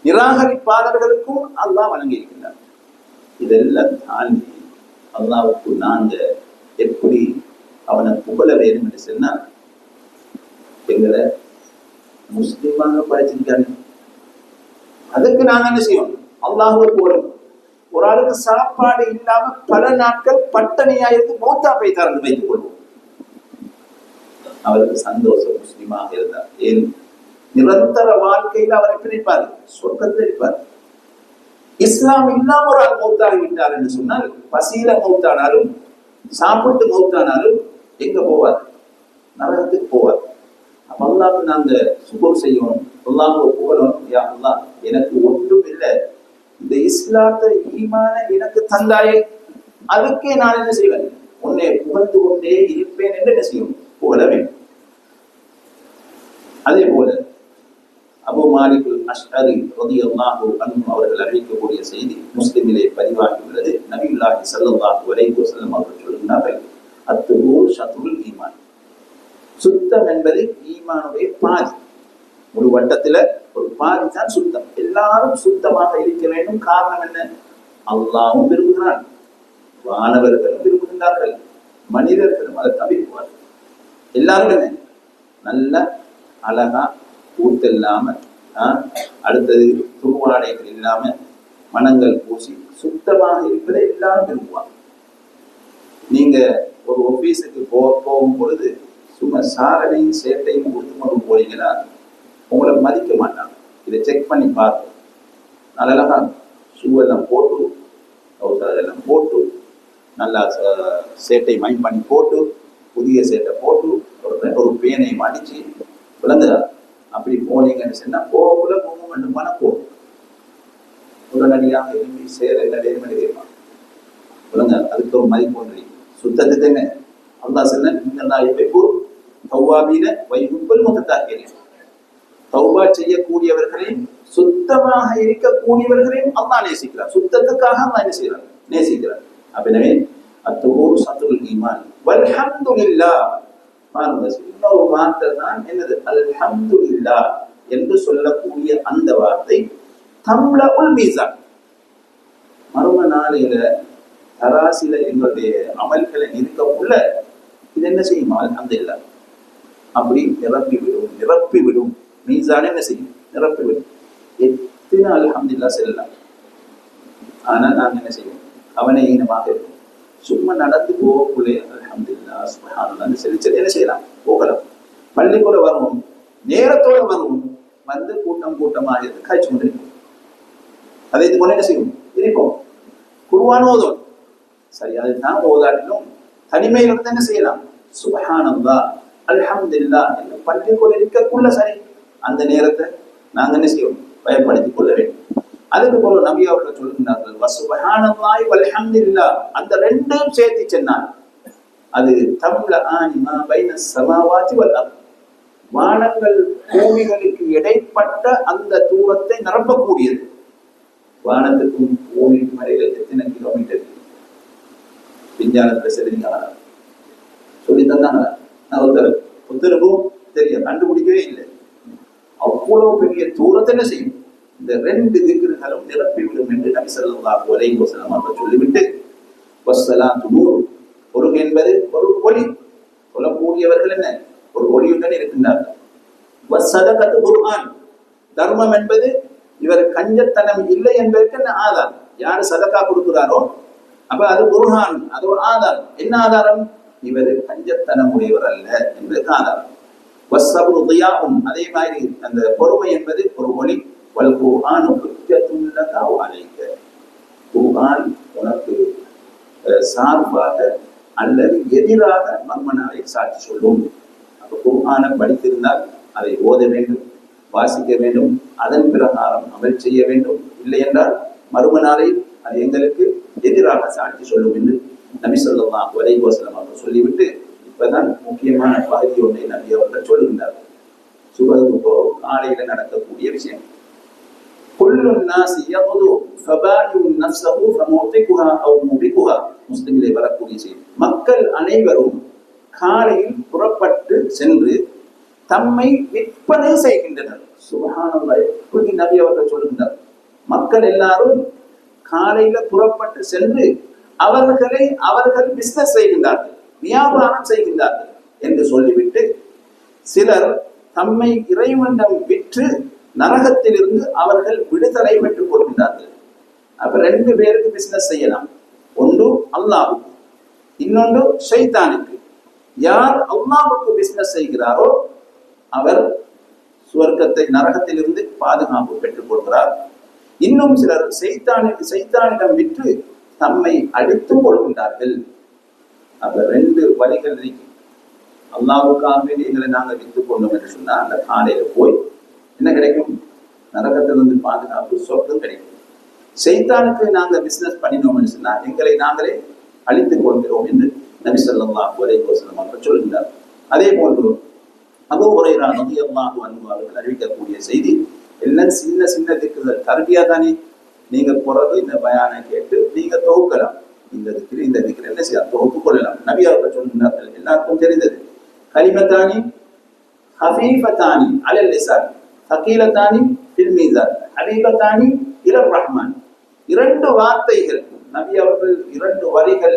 நிராகரிப்பாளர்களுக்கும் அல்லாஹ் வழங்கி இருக்கின்றான். இதெல்லாம் தாண்டி அல்லாஹ்வுக்கு நாங்க எப்படி அவனை புகழ வேணும் என்று சொன்னார். எங்களை முஸ்லிமாக படிச்சிருக்காரு. அதுக்கு நாங்க என்ன செய்வோம்? அல்லாஹ்வை போறோம். ஒரு ஆளுக்கு சாப்பாடு இல்லாம பல நாட்கள் பட்டணியா இருந்து மௌத்தா போய் திறந்து வைத்துக் கொள்வோம். அவருக்கு சந்தோஷம் முஸ்லிமாக இருந்தார். ஏன்? நிரந்தர வாழ்க்கையில் அவரை பிரிப்பார், சொர்க்கத்தில் இருப்பார். இஸ்லாம் இல்லாம ஒரு ஆள் மௌத்தாகி விட்டார் என்று சொன்னால், பசியில மௌத்தானாலும் சாப்பிட்டு மௌத்தானாலும் எங்க போவார்? நரகத்துக்கு போவார். அப்ப அல்லாஹ்க்கு நாங்க சுபர் செய்யணும், அல்லாஹ்வை புகழணும். யா அல்லாஹ், எனக்கு ஒன்றும் இல்லை, இந்த இஸ்லாத்தை ஈமான எனக்கு தந்தாயே, அதுக்கே நான் என்ன செய்வேன்? உன்னை புகழ்ந்து கொண்டே இருப்பேன் என்று என்ன செய்யும்? புகழ வேண்டும். அதே போல அபூ மாலிக் அல்-அஷ்அரி ரலியல்லாஹு அன்ஹு அவர்கள் அறிவிக்கக்கூடிய செய்தி முஸ்லிமிலே பதிவாகியுள்ளது. நபியுல்லாஹி ஸல்லல்லாஹு அலைஹி வஸல்லம் அவர்கள் சொல்கிறார்கள், அத்-துஹூர் ஷத்ருல் ஈமான். சுத்தம் என்பது ஈமானுடைய பாதி. ஒரு வட்டத்துல ஒரு பாதி தான் சுத்தம். எல்லாரும் சுத்தமாக இருக்க வேண்டும். காரணம் என்ன? அல்லாஹ்வும் விரும்புகிறான், வானவர்களும் விரும்புகின்றார்கள், மனிதர்களும் அதை தவிர்ப்பார்கள். எல்லாரும் என்ன? நல்ல அழகா ஊத்தல்லாம, அடுத்தது துருவாடைகள் இல்லாம, மனங்கள் பூசி சுத்தமாக இருப்பதை எல்லாரும் விரும்புவாங்க. நீங்க ஒரு ஆபீஸுக்கு போகும் பொழுது சும்மா சாரடையும் சேட்டையும் கொடுத்து போறீங்கன்னா உங்களை மதிக்க மாட்டாங்க. இதை செக் பண்ணி பார்ப்போம். நல்ல ஷூ எல்லாம் போட்டு, எல்லாம் போட்டு, நல்லா சேட்டை மைண்ட் பண்ணி போட்டு, புதிய சேட்டை போட்டு, ஒரு பேனை அடிச்சு விளங்குதா? அப்படி போனீங்கன்னு சொன்னா போகக்குள்ள போகும் வேண்டுமான போகும். உடனடியாக விரும்பி சேர என்ன வேணுமென்னு கேட்பாங்க. விளங்க, அதுக்கு ஒரு மதிப்பு ஒன்று. சுத்தத்துக்கு என்ன அல்லாஹ் சொன்ன, இன்னல்லாஹ் யுஹிப்பு தவ்வாபீன வ யுஹிப்புல் முத்தத்தாஹிரீன். தௌபா செய்யக்கூடியவர்களையும் சுத்தமாக இருக்கக்கூடியவர்களையும் அல்லாஹ் நேசிக்கிறார். சுத்தத்துக்காக அல்லாஹ் என்ன செய்கிறார்? நேசிக்கிறார். எனவே அத்-துஹூர் ஷத்ருல் ஈமான் வல்ஹம்துலில்லாஹ். இன்னொரு வார்த்தை தான் என்னது? அல்ஹம்துலில்லாஹ் என்று சொல்லக்கூடிய அந்த வார்த்தை தம்லஉல் மீசான். மறும நாளையில தராசில எங்களுடைய அமல்களை இருக்கக்குள்ள இது என்ன செய்யும்? அல்ஹம்துலில்லாஹ் அப்படி நிரப்பி விடும். மீசான் என்ன செய்யும்? நிரப்பி விடும். எத்தனை அல்ஹம்துலில்லாஹ் செல்லலாம். ஆனா நாங்க என்ன செய்வோம்? அவனை ஈனமாக இருக்கும். சும்மா நடந்து போகக்குள்ளே அல்ஹம்துலில்லாஹ் சுப்ஹானல்லாஹ் சொல்லி என்ன செய்யலாம்? போகலாம். பள்ளிக்கூட வருவோம், நேரத்தோட வருவோம், வந்து கூட்டமாக இருந்து காய்ச்சி கொண்டிருக்கும். அதை இது கொண்டு என்ன செய்யும்? இருப்போம். குர்ஆன் ஓதும். சரி, அதுதான் ஓதாட்டிலும் தனிமையில் இருந்து என்ன செய்யலாம்? சுப்ஹானல்லாஹ் அல்ஹம்துலில்லாஹ் என்று பள்ளிக்கூட இருக்கக்குள்ள சரி, அந்த நேரத்தை நாங்க என்ன செய்வோம்? பயன்படுத்திக் கொள்ள வேண்டும். அதுக்கு போல நபி அவர்கள் சொல்லுகிறார்கள், வசுப்ஹானல்லாஹி வல்ஹம்துலில்லாஹ். அந்த ரெண்டையும் சேர்த்து சொன்னார். அது தம்லஆனி மா பைன ஸமாவாதி வல் அர்த். வானங்கள் பூமிகளுக்கு இடைப்பட்ட அந்த தூரத்தை நிரப்பக்கூடியது. வானத்துக்கும் பூமிக்கும் இடையில எத்தனை கிலோமீட்டர்? விஞ்ஞானத்துல சரிங்களா சொல்லி தந்தாங்க. நான் ஒருத்தருக்கும் தெரியும், கண்டுபிடிக்கவே இல்லை. அவ்வளவு பெரிய தூரத்தை என்ன செய்யும்? இந்த ரெண்டு திக்ர்களும் நிரப்பிவிடும் என்று நபி ஸல்லல்லாஹு அலைஹி வஸல்லம் அவர்கள் சொல்லிவிட்டு, வஸ்ஸலாத்து நூர், பொருள் என்பது ஒரு ஒளி. சொல்லக்கூடியவர்கள் என்ன? ஒரு ஒளியுடன் இருக்கின்றார்கள். வஸ்ஸதகத்து குர்ஆன், தர்மம் என்பது இவர் கஞ்சத்தனம் இல்லை என்பதற்கு என்ன ஆதாரம்? யாரு சதகா கொடுக்கிறாரோ அப்ப அது குர்ஆன், அது ஒரு ஆதாரம். என்ன ஆதாரம்? இவர் கஞ்சத்தனம் உடையவர் அல்ல என்பதற்கு ஆதாரம். வஸ்ஸப்ரு தியாஉன், அதே மாதிரி அந்த பொறுமை என்பது ஒரு ஒளி. வல் குர்ஆனு ஹுஜ்ஜத்துன் லக வ அலைக, குர்ஆன் உனக்கு சார்பாக அல்லது எதிராக மர்மனாவை சாட்சி சொல்லும். அப்ப குர்ஆனை படித்திருந்தால் அதை ஓத வேண்டும், வாசிக்க வேண்டும், அதன் பிரகாரம் அமல் செய்ய வேண்டும். இல்லை என்றால் மறுமனாலை அது எங்களுக்கு எதிராக சாட்சி சொல்லும் என்று நபி ஸல்லல்லாஹு அலைஹி வஸல்லம் அவர்கள் சொல்லிவிட்டு, இப்பதான் முக்கியமான பகுதி ஒன்றை நபி அவர்கள் சொல்லுகின்றார்கள். சுபஹுக்கு காலையில நடக்கக்கூடிய விஷயம். குல்லு நாஸி யகுது ஃபபாயு நஃப்ஸஹு ஃபமுதிகுஹா அவ் முபிகுஹா. முஸ்லிமிலே வரக்கூடிய செய்தி. மக்கள் அனைவரும் காலையில் புறப்பட்டு சென்று தம்மை விற்பனை செய்கின்றனர். சுப்ஹானல்லாஹ், இப்படி நபி அவர்கள் சொல்லுகின்றார். மக்கள் எல்லாரும் காலையில புறப்பட்டு சென்று அவர்கள் பிசினஸ் செய்கின்றார்கள். வியாபாரம் செய்கின்றார்கள் என்று சொல்லிவிட்டு சிலர் தம்மை இறைவனிடம் விற்று நரகத்திலிருந்து அவர்கள் விடுதலை பெற்றுக் கொள்கின்றார்கள். அப்ப 2 பேருக்கு பிசினஸ் செய்யலாம். ஒன்று அல்லாஹ்வுக்கு, இன்னொன்று ஷைத்தானுக்கு. யார் அல்லாஹ்வுக்கு பிசினஸ் செய்கிறாரோ அவர் சுவர்க்கத்தை நரகத்திலிருந்து பாதுகாப்பு பெற்றுக் கொள்கிறார். இன்னும் சிலர் சைத்தானிடம் விற்று தம்மை அழித்துக் கொள்கின்றார்கள். அப்ப 2 வழிகள் இருக்கு. அல்லாஹ்வுக்காகவே எங்களை நாங்கள் வித்துக் கொண்டோம் என்று சொன்னா அந்த காலையில போய் என்ன கிடைக்கும்? நரகத்திலிருந்து பாதுகாப்பு, சொர்க்கம் கிடைக்கும். சைத்தானுக்கு நாங்கள் பிசினஸ் பண்ணினோம் என்று சொன்னா எங்களை நாங்களே அழித்துக் கொள்கிறோம் என்று நபி ஸல்லல்லாஹு அலைஹி வஸல்லம் அவர்கள் சொல்கின்றார். அதே போன்று அபூ ஹுரைரா ரலியல்லாஹு அன்ஹு அவர்கள் அறிவிக்கக்கூடிய செய்தி, எல்லாம் சின்ன சின்ன திக்குகள் தர்பியா தானே. நீங்க பிறகு இந்த பயானை கேட்டு நீங்க தொகுக்கலாம். இந்த திக்கிற என்ன செய்ய தொகுப்பு கொள்ளலாம். நபி அவர்கள் சொல்கின்றார்கள், எல்லாருக்கும் தெரிந்தது, கலிமத்தானி ஹஃபீஃபத்தானி அலல் லிசான் தகீலத்தானி ஃபில் மீசான் ஹபீபத்தானி இலர் ரஹ்மான். 2 வார்த்தைகள் நபி அவர்கள், 2 வரிகள்,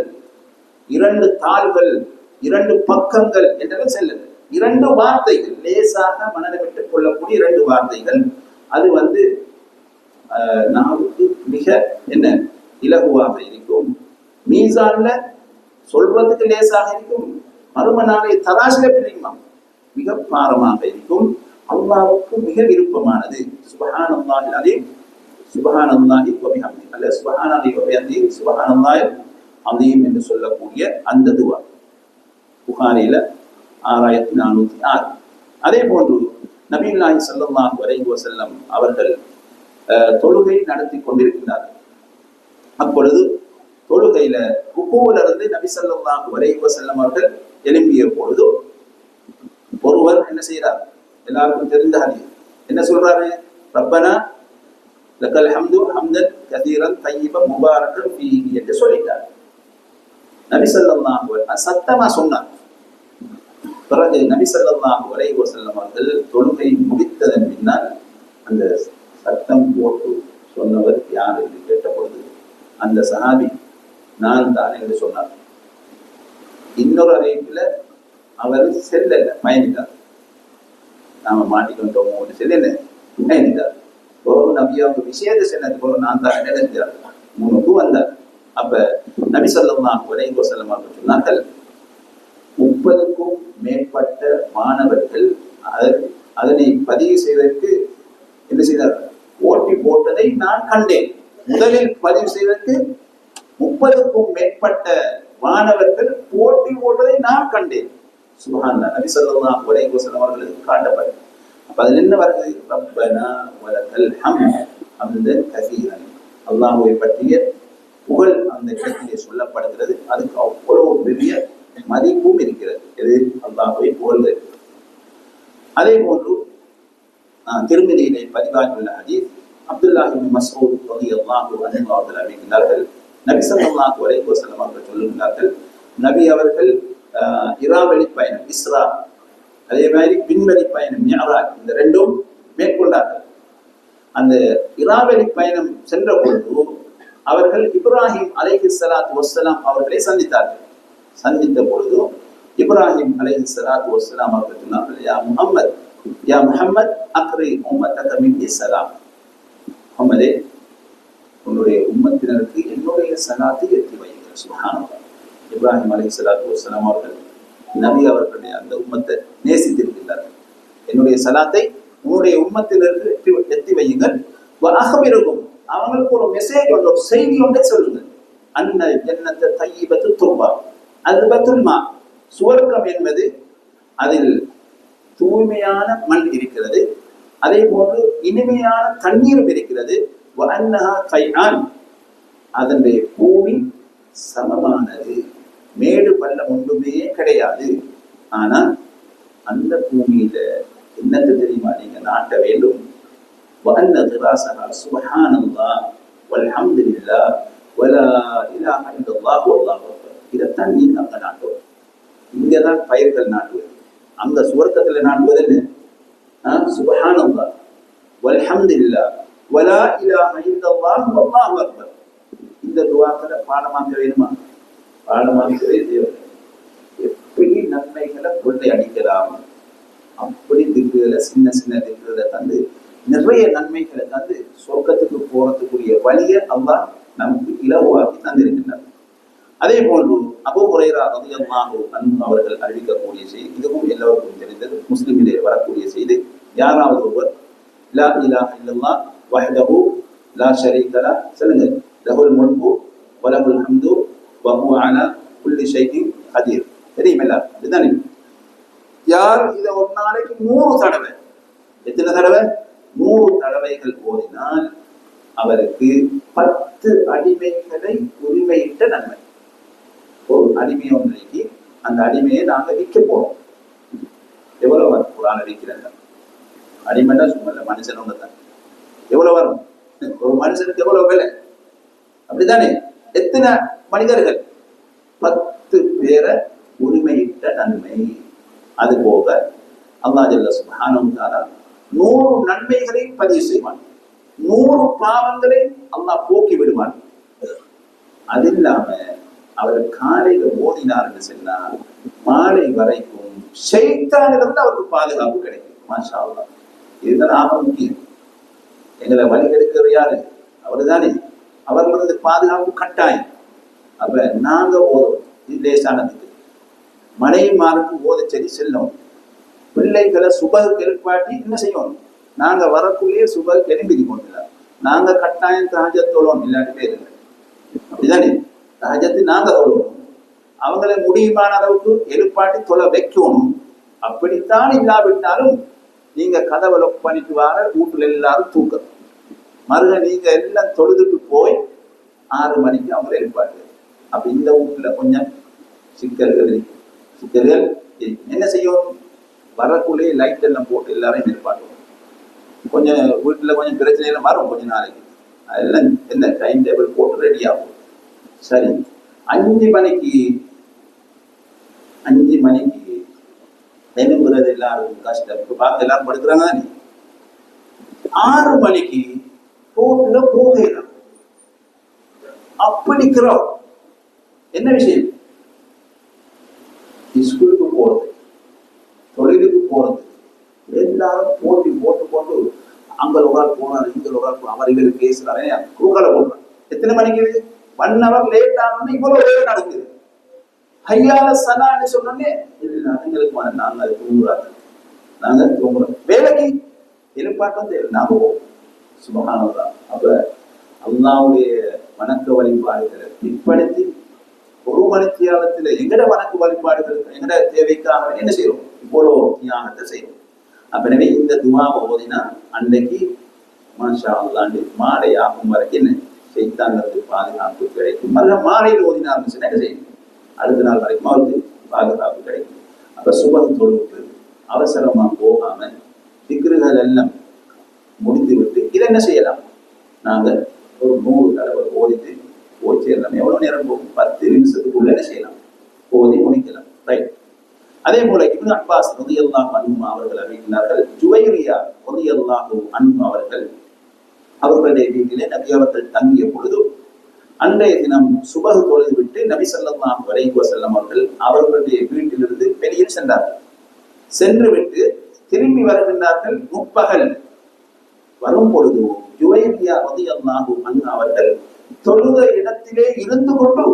2 தாள்கள், 2 பக்கங்கள் என்றெல்லாம் செல்லுது. 2 வார்த்தைகள், லேசாக மனதை விட்டுக் கொள்ளக்கூடிய 2 வார்த்தைகள். அது நாவுக்கு மிக என்ன இலகுவாக இருக்கும். மீசான்ல சொல்றதுக்கு லேசாக இருக்கும். மறும நாளை தராசில பிடிக்குமா மிக பாரமாக இருக்கும். அல்லாஹ்வுக்கு மிக விருப்பமானது சுப்ஹானல்லாஹில் அலீம், சுப்ஹானல்லாஹி வ பிஹம்தி, அல்ல சுப்ஹானல்லாஹி வ பிஹம்தி, சுப்ஹானல்லாஹில் அலீம் என்று சொல்லக்கூடிய அந்த துஆ புகாரில 6406. அதே போன்று நபியுல்லாஹி ஸல்லல்லாஹு அலைஹி வஸல்லம் அவர்கள் தொழுகை நடத்தி கொண்டிருக்கிறார்கள். அப்பொழுது தொழுகையில ருகூவிலிருந்து நபி ஸல்லல்லாஹு அலைஹி வஸல்லம் அவர்கள் எழும்பிய பொழுது ஒருவர் என்ன செய்யறார்? எல்லாருக்கும் தெரிந்த ஹதீஸ். என்ன சொல்றாரு? ரப்பனா லக்கல் ஹம்து ஹம்தன் கதீரன் தய்யிபன் முபாரக்கன் ஃபீஹி என்று சொல்லிட்டார். நபி ஸல்லல்லாஹு அலைஹி வஸல்லம் சத்தமா சொன்னார். பிறகு நபி ஸல்லல்லாஹு அலைஹி வஸல்லம் அவர்கள் தொழுகை முடித்ததன் பின்னால் அந்த சத்தம் போட்டு சொன்னவர் யார் என்று கேட்ட பொழுது அந்த சஹாபி நான் தான் என்று சொன்னார். இன்னொரு அறிவிப்புல அவர் செல்லல, மயங்கிட்டார். நாம மாட்டிக்கொண்டோமோ செல்லல, மயங்கிட்டார். ஒரு நபி அவங்க விஷயத்தை சொன்னது போல நான் தான் நினைச்சார், முன்னுக்கு வந்தார். அப்ப நபி ஸல்லல்லாஹு அலைஹி வஸல்லம் அவர்கள் சொன்னார்கள், 30க்கும் மேற்பட்ட மாணவர்கள் அதனை பதிவு செய்வதற்கு என்ன செய்தார்கள்? ஓட்டி போட்டதை நான் கண்டேன். முதலில் பதிவு செய்வதற்கு 30க்கும் மேற்பட்ட மாணவர்கள் போட்டி போட்டதை நான் கண்டேன். சுப்ஹானல்லாஹ். நபி ஸல்லல்லாஹு அலைஹி வஸல்லம் அவர்களுக்கு காட்டப்படும். அப்ப அதில் என்ன வருது? ரப்பனா வலக்கல் ஹம்து ஹம்தன் கஸீரன். அல்லாஹ்வை பற்றிய புகழ் அந்த இடத்திலே சொல்லப்படுகிறது. அதுக்கு அவ்வளவு பெரிய மதிப்பும் இருக்கிறது. எது? அல்லாஹ்வை புகழ்வது. அதே போன்று திருமதியிலே பதிவாகியுள்ள ஹதீஸ், அப்துல்லாஹ் இப்னு மஸ்ஊத் ரலியல்லாஹு அன்ஹு அவர்கள் அறிவிக்கிறார்கள், நபி ஸல்லல்லாஹு அலைஹி வஸல்லம் அவர்கள் சொல்லுகிறார்கள், நபி அவர்கள் இராவெளி பயணம் இஸ்ரா, அதே மாதிரி விண்வெளி பயணம் மிஅராஜ், இந்த 2ம் மேற்கொண்டார்கள். அந்த இராவெளி பயணம் சென்ற பொழுது அவர்கள் இப்ராஹிம் அலைஹிஸ்ஸலாத்து வஸ்ஸலாம் அவர்களை சந்தித்தார்கள். சந்தித்த பொழுது இப்ராஹிம் அலைஹிஸ்ஸலாத்து வஸ்ஸலாம் அவர்கள் சொன்னார்கள், யா முஹம்மத் அக்ரி உம்மத்தக மின்னி ஸலாம். முஹம்மதே, உன்னுடைய உம்மத்தினருக்கு என்னுடைய சலாத்தை எத்தி வைங்கள். சுப்ஹானல்லாஹ். இப்ராஹிம் அலைஹிஸ்ஸலாத்து வஸ்ஸலாம் அவர்கள் நபி அவர்களுடைய அந்த உம்மத்தை நேசித்திருக்கிறார்கள். என்னுடைய சலாத்தை உன்னுடைய உம்மத்தினருக்கு எத்தி வையுங்கள். அகபிருக்கும், அவங்களுக்கு ஒரு மெசேஜ் ஒன்று, ஒரு செய்தி ஒன்றை சொல்லுங்கள். அன்ன ஜன்னத்த தய்யிபத்து துர்பா அல்பத்துல் மா, சுவர்க்கம் என்பது அதில் தூய்மையான மண் இருக்கிறது, அதே போன்று இனிமையான தண்ணீரும் இருக்கிறது. அதனுடைய பூமி சமமானது, மேடு பள்ளம் ஒன்றுமே கிடையாது. ஆனா அந்த பூமியில என்னது தெரியுமா? நீங்க நாட்ட வேண்டும். சுப்ஹானல்லாஹ் வல்ஹம்துலில்லாஹ் வலா இலாஹ இல்லல்லாஹ் வல்லாஹு அக்பர். இதைத்தான் நீங்க அங்க நாட்டுவது. இங்கதான் பயிர்கள் நாட்டுவது. அங்க சுவர்க்கத்துல நாட்டுவது என்ன? சுப்ஹானல்லாஹ் வல்ஹம்துலில்லாஹ் வலா இலாஹ இல்லல்லாஹ் வல்லாஹு அக்பர். இந்த துஆக்களை பாடமாக்க வேணுமா? பாடமாக்கவே தேவை. நன்மைகளை கொள்ளை அடிக்கலாம். அப்படி திக்குகளை சின்ன சின்ன திக்குகளை தந்து நிறைய நன்மைகளை தந்து சொர்க்கத்துக்கு போறதுக்குரிய வழியை அல்லாஹ் நமக்கு இலவாக்கி தந்திருக்கின்றார். அதே போன்று அபூ ஹுரைரா ரலியல்லாஹு அன்ஹு அவர்கள் அறிவிக்கக்கூடிய செய்தி, இதுவும் எல்லோருக்கும் தெரிந்தது, முஸ்லிமிலே வரக்கூடிய செய்தி. யாராவது ஒருவர் லா இலாஹ இல்லல்லாஹ் வஹ்தஹு லா ஷரீக லஹ், சொல்லுங்க, லஹுல் முல்கு வ லஹுல் ஹம்து வ ஹுவ அலா குல்லி ஷைஇன் கதீர், தெரியுமில்ல? இதுதானே. யார் இதை ஒரு நாளைக்கு 100 தடவை, எத்தனை தடவை? 100 தடவைகள் ஓதினால் அவருக்கு 10 அடிமைகளை உரிமையிட்ட நன்மை. ஒரு அடிமையை ஒன்றைக்கு அந்த அடிமையை நாங்க விற்க போறோம். எவ்வளவு வரும்? குர்ஆன் விற்கிறாங்க அடிமைன்னா சும்மா மனுஷன் ஒண்ணுதான். எவ்வளவு வரும்? ஒரு மனுஷனுக்கு எவ்வளவு விலை? அப்படித்தானே. எத்தனை மனிதர்கள்? 10 பேரை உரிமையிட்ட நன்மை. அது போக அல்லாஹ் ஜல்ல சுப்ஹானஹு வ தஆலா 100 நன்மைகளை பதிவு செய்வான், 100 பாவங்களை அல்லாஹ் போக்கி விடுவான். அது இல்லாம அவர் காலையில ஓதினார் என்று சொன்னால் மாலை வரைக்கும் ஷைத்தானிலிருந்து அவருக்கு பாதுகாப்பு கிடைக்கும். மாஷா அல்லாஹ். இதுதான் ஆக முக்கியம். எங்களை வழி எடுக்கிறது யாரு? அவரு தானே. அவர்களிருந்து பாதுகாப்பு கட்டாயம். அப்ப நாங்க ஓதும் லேசானதுக்கு மனைவிமாருக்கு ஓத சரி செல்லும். பிள்ளைகளை சுபகு எழுப்பாட்டி என்ன செய்யணும்? நாங்க வரக்குள்ளேயே சுபகு எழும்பிதி கொண்டுல நாங்க கட்டாயம் தஹஜ்ஜத் தொழுவோம், இல்லாட்டி பேர் இல்லை. அப்படிதானே. தஹஜ்ஜத் நாங்க தொழுவோம், அவங்களை முடியுமான அளவுக்கு எழுப்பாட்டி தொலை வைக்கணும். அப்படித்தான் இல்லாவிட்டாலும் நீங்க கதவை லொக் பண்ணிட்டு வர வீட்டுல எல்லாரும் தூக்கம் மறுக நீங்க எல்லாம் தொழுதுட்டு போய் 6 மணிக்கு அவங்களை எழுப்பாட்டு. அப்ப இந்த வீட்டுல கொஞ்சம் சிக்கல்கள் என்ன செய்யும்? வரக்குள்ளேயே லைட் எல்லாம் போட்டு எல்லாரையும் எழுப்பாட்டுவோம். கொஞ்சம் வீட்டுல கொஞ்சம் பிரச்சனையெல்லாம் வரும் கொஞ்ச நாளைக்கு. அதெல்லாம் என்ன டைம் டேபிள் போட்டு ரெடி ஆகும். சரி, 5 மணிக்கு எழும்புறது எல்லாருக்கும் கஷ்டம். இப்ப பார்த்து எல்லாரும் படுக்கிறாங்க தானே. 6 மணிக்கு ரோட்ல போகலாம். அப்படிக்கிறோம். என்ன விஷயம்? ஸ்கூலுக்கு போறது, தொழிலுக்கு போறது, எல்லாரும் போட்டி போட்டு அங்க லோகால் போனாரு, இங்க லோகால் போன அவர் இவரு பேசுறாரு, குறுக்கால போடுறாங்க. எத்தனை மணிக்கு? 1 hour லேட் ஆனோன்னு இவ்வளவு வேலை நடக்குது. ஹையால சலான்னு சொன்னோன்னே எங்களுக்கு நாங்க தூங்குறோம். வேலைக்கு எழுப்பாட்டம் தேவை. நாம சுபஹானல்லாஹ். அப்ப அல்லாஹ்வுடைய வணக்க வழிபாடுகளை பிற்படுத்தி 1 மணித்தியாலத்துல எங்கட வணக்க வழிபாடுகள் எங்கட தேவைக்காக என்ன செய்யறோம்? இவ்வளோ தியாகத்தை செய்யறோம். அப்ப எனவே இந்த துஆவை ஓதினா அன்னைக்கு மாஷா அல்லாஹ் மாலை ஆகும் வரைக்கும் என்ன ஷைத்தான்களுக்கு பாதுகாப்பு கிடைக்கும். மாலையில் ஓதினார்னு சொன்னா என்ன செய்யும்? அடுத்த நாள் வரைக்கும் அவருக்கு பாதுகாப்பு கிடைக்கும். அப்ப சுபம் தொழுவுக்கு அவசரமா போகாம திக்ருகள் எல்லாம் முடித்து விட்டு இதை என்ன செய்யலாம்? நாங்க ஒரு 100 தடவை ஓதிட்டு போய் சேரலாம். எவ்வளவு நேரம் போகும்? 10 நிமிஷத்துக்குள்ள என்ன செய்யலாம்? ஓதி முடிக்கலாம். ரைட். அதே போல இப்னு அப்பாஸ் ரலியல்லாஹு அன்ஹு அவர்கள் அறிவிக்கிறார்கள், ஜுவைரியா ரலியல்லாஹு அன்ஹு அவர்களுடைய வீட்டிலே நபி அவர்கள் தங்கிய பொழுது அன்றைய தினம் சுபஹ் தொழுது விட்டு நபி ஸல்லல்லாஹு அலைஹி வஸல்லம் அவர்களுடைய வீட்டிலிருந்து வெளியே சென்றார்கள். சென்று விட்டு திரும்பி வருகின்றார்கள். முற்பகல் வரும் பொழுது ஜுவைரியா ரலியல்லாஹு அன்ஹு அவர்கள் தொழுத இடத்திலே இருந்து கொண்டு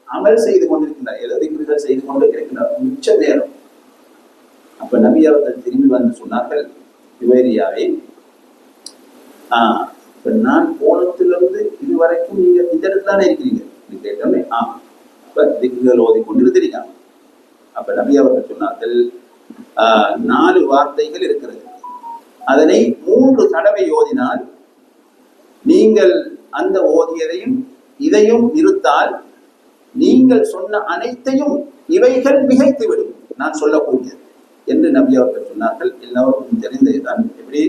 அமல் செய்து கொண்டிருக்கிறார், எழுதிகள் செய்து கொண்டு இருக்கிறார் மிச்ச நேரம். அப்ப நபி அவர்கள் திரும்பி வந்து சொன்னார்கள், ஜுவைரியாவை, இப்ப நான் போனத்திலிருந்து இதுவரைக்கும் நீங்க இந்த இடத்துல தானே இருக்கிறீங்க? கேட்டோமே. அப்ப திக்குகள் ஓதி கொண்டு இருக்கிறீங்க. அப்ப நபி அவர்கள் சொன்னார்கள், 4 வார்த்தைகள் இருக்கிறது. அதனை 3 தடவை ஓதினால் நீங்கள் அந்த ஓதியதையும் இதையும் நிறுத்தால் நீங்கள் சொன்ன அனைத்தையும் இவைகள் மிகைத்துவிடும் நான் சொல்லக்கூடியது என்று நபி அவர்கள் சொன்னார்கள். எல்லாருக்கும் தெரிந்ததுதான். எப்படி?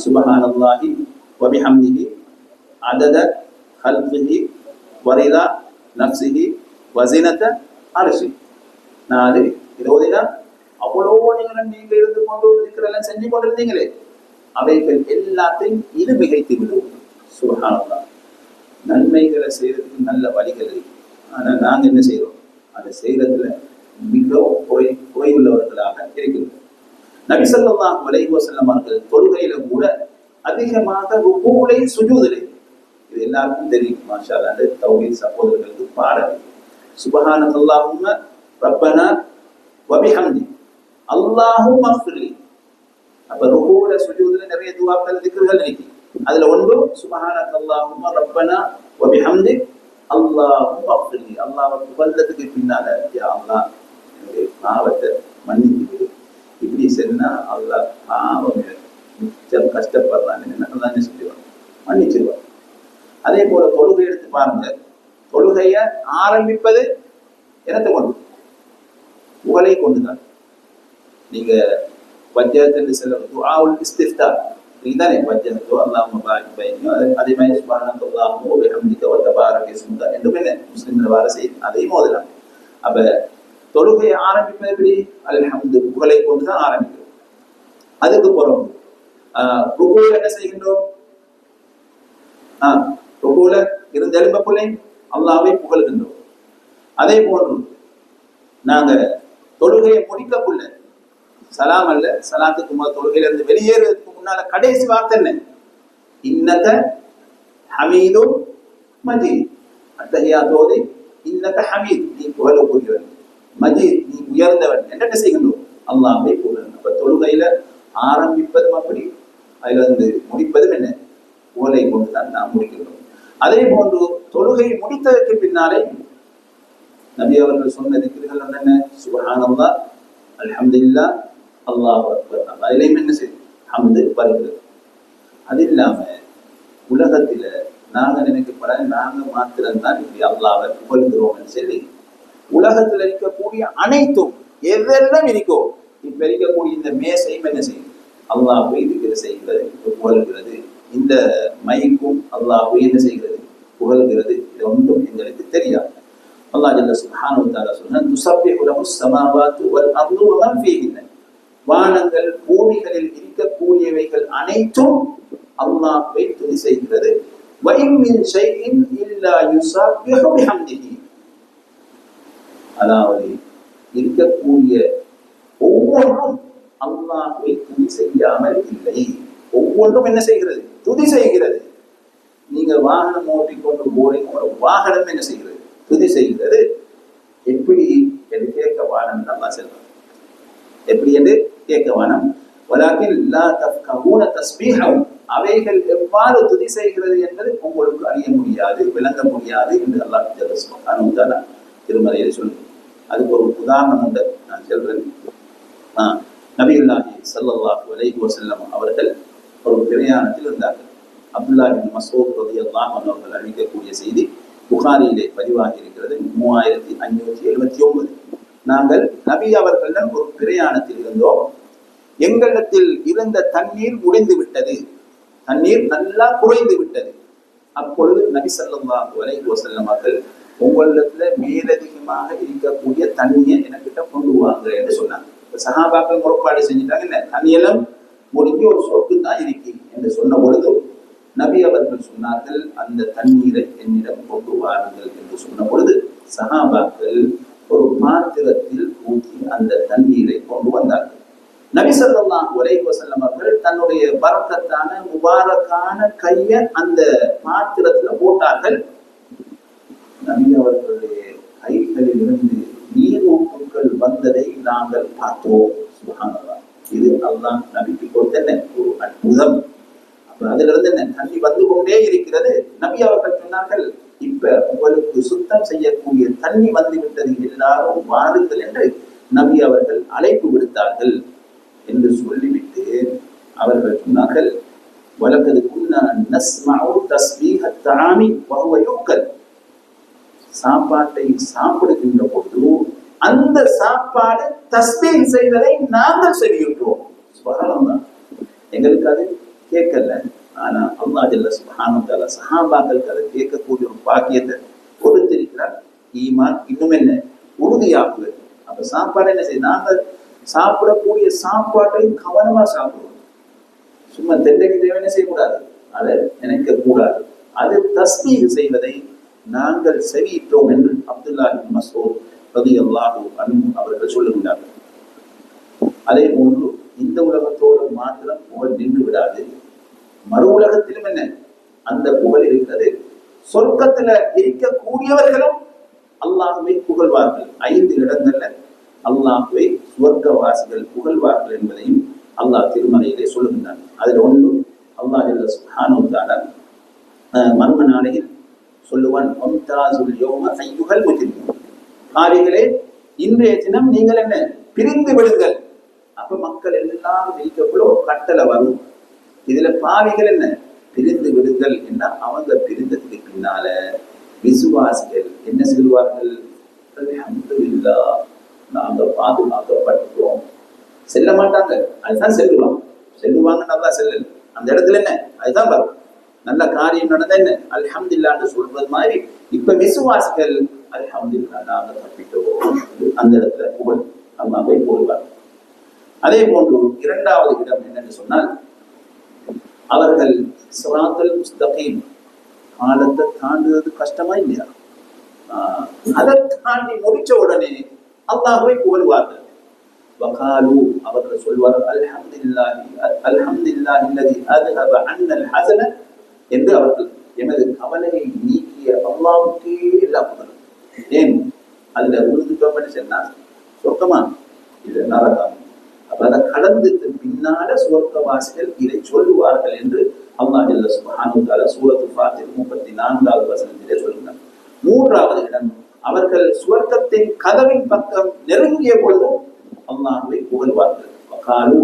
சுபஹானல்லாஹி வ பிஹம்திஹி அதத கல்பிஹி வரிதா நஃப்ஸிஹி வ ஸினத அர்ஷி. நான் இது ஓதினா அவ்வளோ நீங்க இருந்து கொண்டு இருக்கிறதெல்லாம் செஞ்சு கொண்டிருந்தீங்களே, அவைகள் எல்லாத்தையும் இது மிகைத்து விடும். சுபஹானல்லாஹ். நன்மைகளை செய்யறதுக்கு நல்ல வழிகள் இருக்கு. ஆனா நாங்க என்ன செய்யறோம்? அதை செய்யறதுல மிகவும் குறைவுள்ளவர்களாக இருக்கின்றனர். நபி ஸல்லல்லாஹு அலைஹி வஸல்லம் அவர்கள் தொழுகையில கூட அதிகமாக ருகூலை சுஜூதிலே, இது எல்லாருக்கும் தெரியும் மாஷா அல்லாஹ், தௌஹீத் சகோதரர்களுக்கு பாடம். சுப்ஹானல்லாஹும்ம ரப்பனா வ பிஹம்தி அல்லாஹும்ம ஃபிர்லி. அப்ப ருகூல சுஜூதுல நிறைய துஆக்கள் திக்ர்கள் இருக்கு. அதுல ஒன்று சுப்ஹானல்லாஹும்ம ரப்பனா வ பிஹம்தி அல்லாஹும்ம ஃபிர்லி. அல்லாஹ்வை புகழ்ந்ததுக்கு பின்னால யா அல்லாஹ் என்னுடைய பாவத்தை மன்னித்து, இப்படி சொன்னா அல்லாஹ் பாவம் மிச்சம் கஷ்டப்படுறான்னு என்ன சொல்லுவாங்க, மன்னிச்சிருவாங்க. அதே போல தொழுகை எடுத்து பாருங்க, தொழுகைய ஆரம்பிப்பது என்னத்தை கொண்டு? புகழை கொண்டுதான். நீங்க வஜ்ஜஹத்து செல்ல துஆஉல் இஸ்திஃப்தா இதுதானே வஜ்ஜஹத்து அல்லாஹும்ம பாரிக் பைனி, அதே மாதிரி சுப்ஹானல்லாஹி வ பிஹம்திஹி வ தபாரக இஸ்முக என்று என்ன முஸ்லிம்கள் வார செய்தி அதையும் ஓதலாம். அப்ப தொழுகையை ஆரம்பிப்பது எப்படி? அல்ஹம்து புகழை கொண்டுதான் ஆரம்பிக்கிறோம். அதுக்கு போறோம் ருகூல என்ன செய்கின்றோம்? ருகூல இருந்த எழும்பக்குள்ளே அல்லாஹ்வை புகழ்கின்றோம். அதே போன்று நாங்க தொழுகையை முடிக்கக்குள்ள சலாம் அல்ல, சலாத்துக்கு முதல் தொழுகையில இருந்து வெளியேறதுக்கு முன்னால கடைசி வார்த்தை என்ன? இன்னக ஹமீதும் மஜீத். அத்தஹியாத்தோதி இன்னக ஹமீத், நீ புகழக்கூடியவன், மஜீத் நீ உயர்ந்தவன் என்ன செய்கின்றோம்? அல்லாஹ்வை புகழணும். அப்ப தொழுகையில ஆரம்பிப்பதும் அப்படி, அதுல இருந்து முடிப்பதும் என்ன? புகழை கொண்டுதான் நாம் முடிக்கின்றோம். அதே போன்று தொழுகை முடித்ததற்கு பின்னாலே நபி அவர்கள் சொன்ன திக்ர்கள் என்ன? சுப்ஹானல்லாஹ், அல்ஹம்துலில்லாஹ், அல்லாஹு அக்பர். அதிலையும் என்ன செய்யும்? ஹம்து வருகிறது. அது இல்லாம உலகத்தில நாங்க நினைக்கப்பட நாங்க மாத்திரம்தான் இப்படி அல்லாஹ்வை புகழ்கிறோம்னு சொல்லி உலகத்தில் இருக்கக்கூடிய அனைத்தும் எதெல்லாம் இருக்கோ, இப்ப இருக்கக்கூடிய இந்த மேசையும் என்ன செய்யும்? அல்லாஹ்வை திக்ர் செய்கிறது, புகழ்கிறது. இந்த மைக்கும் அல்லாஹ்வை என்ன செய்கிறது? புகழ்கிறது. இது ஒன்றும் எங்களுக்கு தெரியாது. அல்லாஹ் ஜல்ல சுப்ஹானஹு வ தஆலா சொன்னான், துஸப்பிஹு லஹுஸ் ஸமாவாத்து வல் அர்து வ மன் ஃபீஹின்ன. வானங்கள் பூமிகளில் இருக்கக்கூடியவைகள் அனைத்தும் அல்லாஹ்வை துதி செய்கிறது. வ இன் மின் ஷைஇன் இல்லா யுஸப்பிஹு பிஹம்திஹி. அதாவது இருக்கக்கூடிய ஒவ்வொன்றும் அல்லாஹ்வை துதி செய்யாமல் இல்லை. ஒவ்வொன்றும் என்ன செய்கிறது? துதி செய்கிறது. நீங்க வாகனம் ஓட்டிக்கொண்டு போறீங்க, வாகனம் என்ன செய்கிறது? துதி செய்கிறது. எப்படி என்று கேட்கவானம் நல்லா செல்வம், எப்படி என்று கேட்கவானம். வலாக்கின் லா தஃப்கஹூன தஸ்பீஹஹும், அவைகள் எவ்வாறு துதி செய்கிறது என்பது உங்களுக்கு அறிய முடியாது, விளங்க முடியாது என்று அல்லாஹ் ஜல்ல சுப்ஹானஹு வ தஆலா திருமறையில் சொல்லுங்க. அதுக்கு ஒரு உதாரணம் உண்டு, நான் சொல்றேன். நபியுல்லாஹி ஸல்லல்லாஹு அலைஹி வஸல்லம் அவர்கள் ஒரு பிரயாணத்தில் இருந்தார்கள். அப்துல்லாஹ் இப்னு மஸ்ஊத் ரலியல்லாஹு அன்ஹு அவர்கள் அறிவிக்கக்கூடிய செய்தி புகாரியிலே பதிவாகி இருக்கிறது. 3579. நாங்கள் நபி அவர்களுடன் ஒரு பிரயாணத்தில் இருந்தோம். எங்களிடத்தில் இருந்த தண்ணீர் முடிந்து விட்டது, தண்ணீர் நல்லா குறைந்து விட்டது. அப்பொழுது நபி ஸல்லல்லாஹு அலைஹி வஸல்லம் அவர்கள், உங்களிடத்துல மேலதிகமாக இருக்கக்கூடிய தண்ணியை எனக்கிட்ட கொண்டு வாங்க என்று சொன்னாங்க. சஹாபாக்கள் முறைப்பாடு செஞ்சுட்டாங்க, இல்ல தண்ணியெல்லாம் முடிஞ்சு ஒரு சொட்டு தான் இருக்கு என்று சொன்ன பொழுது நபி அவர்கள் சொன்னார்கள், அந்த தண்ணீரை என்னிடம் கொண்டு வாருங்கள் என்று சொன்ன பொழுது சஹாபாக்கள் ஒரு பாத்திரத்தில் ஊற்றி அந்த தண்ணீரை கொண்டு வந்தார்கள். நபி ஸல்லல்லாஹு அலைஹி வஸல்லம் அவர்கள் தன்னுடைய பரக்கத்தான முபாரக்கான கையை அந்த பாத்திரத்துல போட்டார்கள். நபி அவர்களுடைய கைகளில் இருந்து நீரூற்றுக்கள் வந்ததை நாங்கள் பார்த்தோம். சுப்ஹானல்லாஹ், இது அல்லாஹ் நபிக்கு கொடுத்த ஒரு அற்புதம். அதிலிருந்து என்ன தண்ணி வந்து கொண்டே இருக்கிறது. நபி அவர்கள் சொன்னார்கள், இப்ப உங்களுக்கு சுத்தம் செய்யக்கூடிய தண்ணி வந்து விட்டது, எல்லாரும் வாருங்கள் என்று நபி அவர்கள் அழைப்பு விடுத்தார்கள். என்று சொல்லிவிட்டு அவர்கள் சொன்னார்கள், வலக்கது குன்னா நஸ்மஉ தஸ்பீஹத் தஆமி வஹுவ யுக்கல். சாப்பாட்டை சாப்பிடுகின்ற போது அந்த சாப்பாடு தஸ்பீஹ் செய்வதை நாங்கள் செய்கின்றோம். சுப்ஹானல்லாஹ், எங்களுக்கு அது கேட்கல. ஆனா அல்லாஹ் ஜல்ல சுப்ஹானஹு வ தஆலா சஹாபாக்களுக்கு அதை கேட்கக்கூடிய ஒரு பாக்கியத்தை கொடுத்திருக்கிறார். ஈமான் இன்னும் என்ன உறுதியாகுது. அப்ப சாப்பாடு என்ன செய்ய, நாங்கள் சாப்பிடக்கூடிய சாப்பாட்டை கவனமா சாப்பிடுவோம். சும்மா தென்னைக்கு தேவை என்ன செய்யக்கூடாது, அதை நினைக்க கூடாது. அது தஸ்பீஹ் செய்வதை நாங்கள் செவியிட்டோம் என்று அப்துல்லாஹ் இப்னு மஸ்ஊத் ரலியல்லாஹு அன்ஹு அவர்கள் சொல்லுகின்றார்கள். அதே போன்று இந்த உலகத்தோடு மாத்திரம் புகழ் நின்று விடாது, மறு உலகத்திலும் என்ன அந்த புகழ் இருக்கிறது. சொர்க்கத்துல இருக்கக்கூடியவர்களும் அல்லாஹ்வை புகழ்வார்கள். 5 இடங்கள்ல அல்லாஹ்வை சுவர்க்கவாசிகள் புகழ்வார்கள் என்பதையும் அல்லாஹ் திருமறையிலே சொல்லுகின்றான். அதுல ஒன்று அல்லாஹ் ஜல்ல சுப்ஹானஹு வ தஆலா மர்ம நாளையில் சொல்லுவான், பாவிகளே இன்றைய தினம் நீங்கள் என்ன பிரிந்து விடுங்கள். அப்ப மக்கள் எல்லாம் வைக்கப்பட கட்டளை வரும். இதுல பாவிகள் என்ன பிரிந்து விடுங்கள் என்ன, அவங்க பிரிந்ததுக்கு பின்னால விசுவாசிகள் என்ன சொல்வார்கள், அல்ஹம்துலில்லாஹ் நாங்க பாதுகாக்கப்பட்டோம். செல்ல மாட்டாங்க, அதுதான் செல்லுவாங்க நல்லா செல்லல. அந்த இடத்துல என்ன அதுதான் வரும். நல்ல காரியம் நடந்த என்ன அல்ஹம்துலில்லாஹ்னு சொல்றது மாதிரி இப்ப விசுவாசிகள் அல்ஹம்துலில்லாஹ் நாங்க தப்பிட்டோம். அந்த இடத்துல புகழ் அல்லாஹ்வை புகழ்வார். அதே போன்று இரண்டாவது இடம் என்னன்னு சொன்னால், அவர்கள் சிராத்துல் முஸ்தகீம் காலத்தை தாண்டுவது கஷ்டமா இல்லையா, அதை தாண்டி முடிச்ச உடனே அல்லாஹ்வை புகழ்வார்கள். வகாலு அவர்கள் சொல்வார்கள் அல்ஹம்துலில்லாஹி அல்லதி அத்ஹப அன்னல் ஹஸன என்று அவர்கள் எமது கவலையை நீக்கிய அல்லாஹ்வுக்கே எல்லா புகழும். ஏன் அதுல உறுதிப்பட்டு சொன்னா சொர்க்கமா இது நரகம். அப்ப அதை கடந்துக்கு பின்னால சுவர்க்கவாசிகள் இதை சொல்லுவார்கள் என்று அல்லாஹ் ஜல்ல சுப்ஹானஹு வ தஆலா சூரத்துல் ஃபாத்திர் 34வது வசனத்திலே சொல்கிறார். மூன்றாவது இடம், அவர்கள் சுவர்க்கத்தின் கதவின் பக்கம் நெருங்கிய பொழுதும் அல்லாஹ்வை புகழ்வார்கள். வகாலு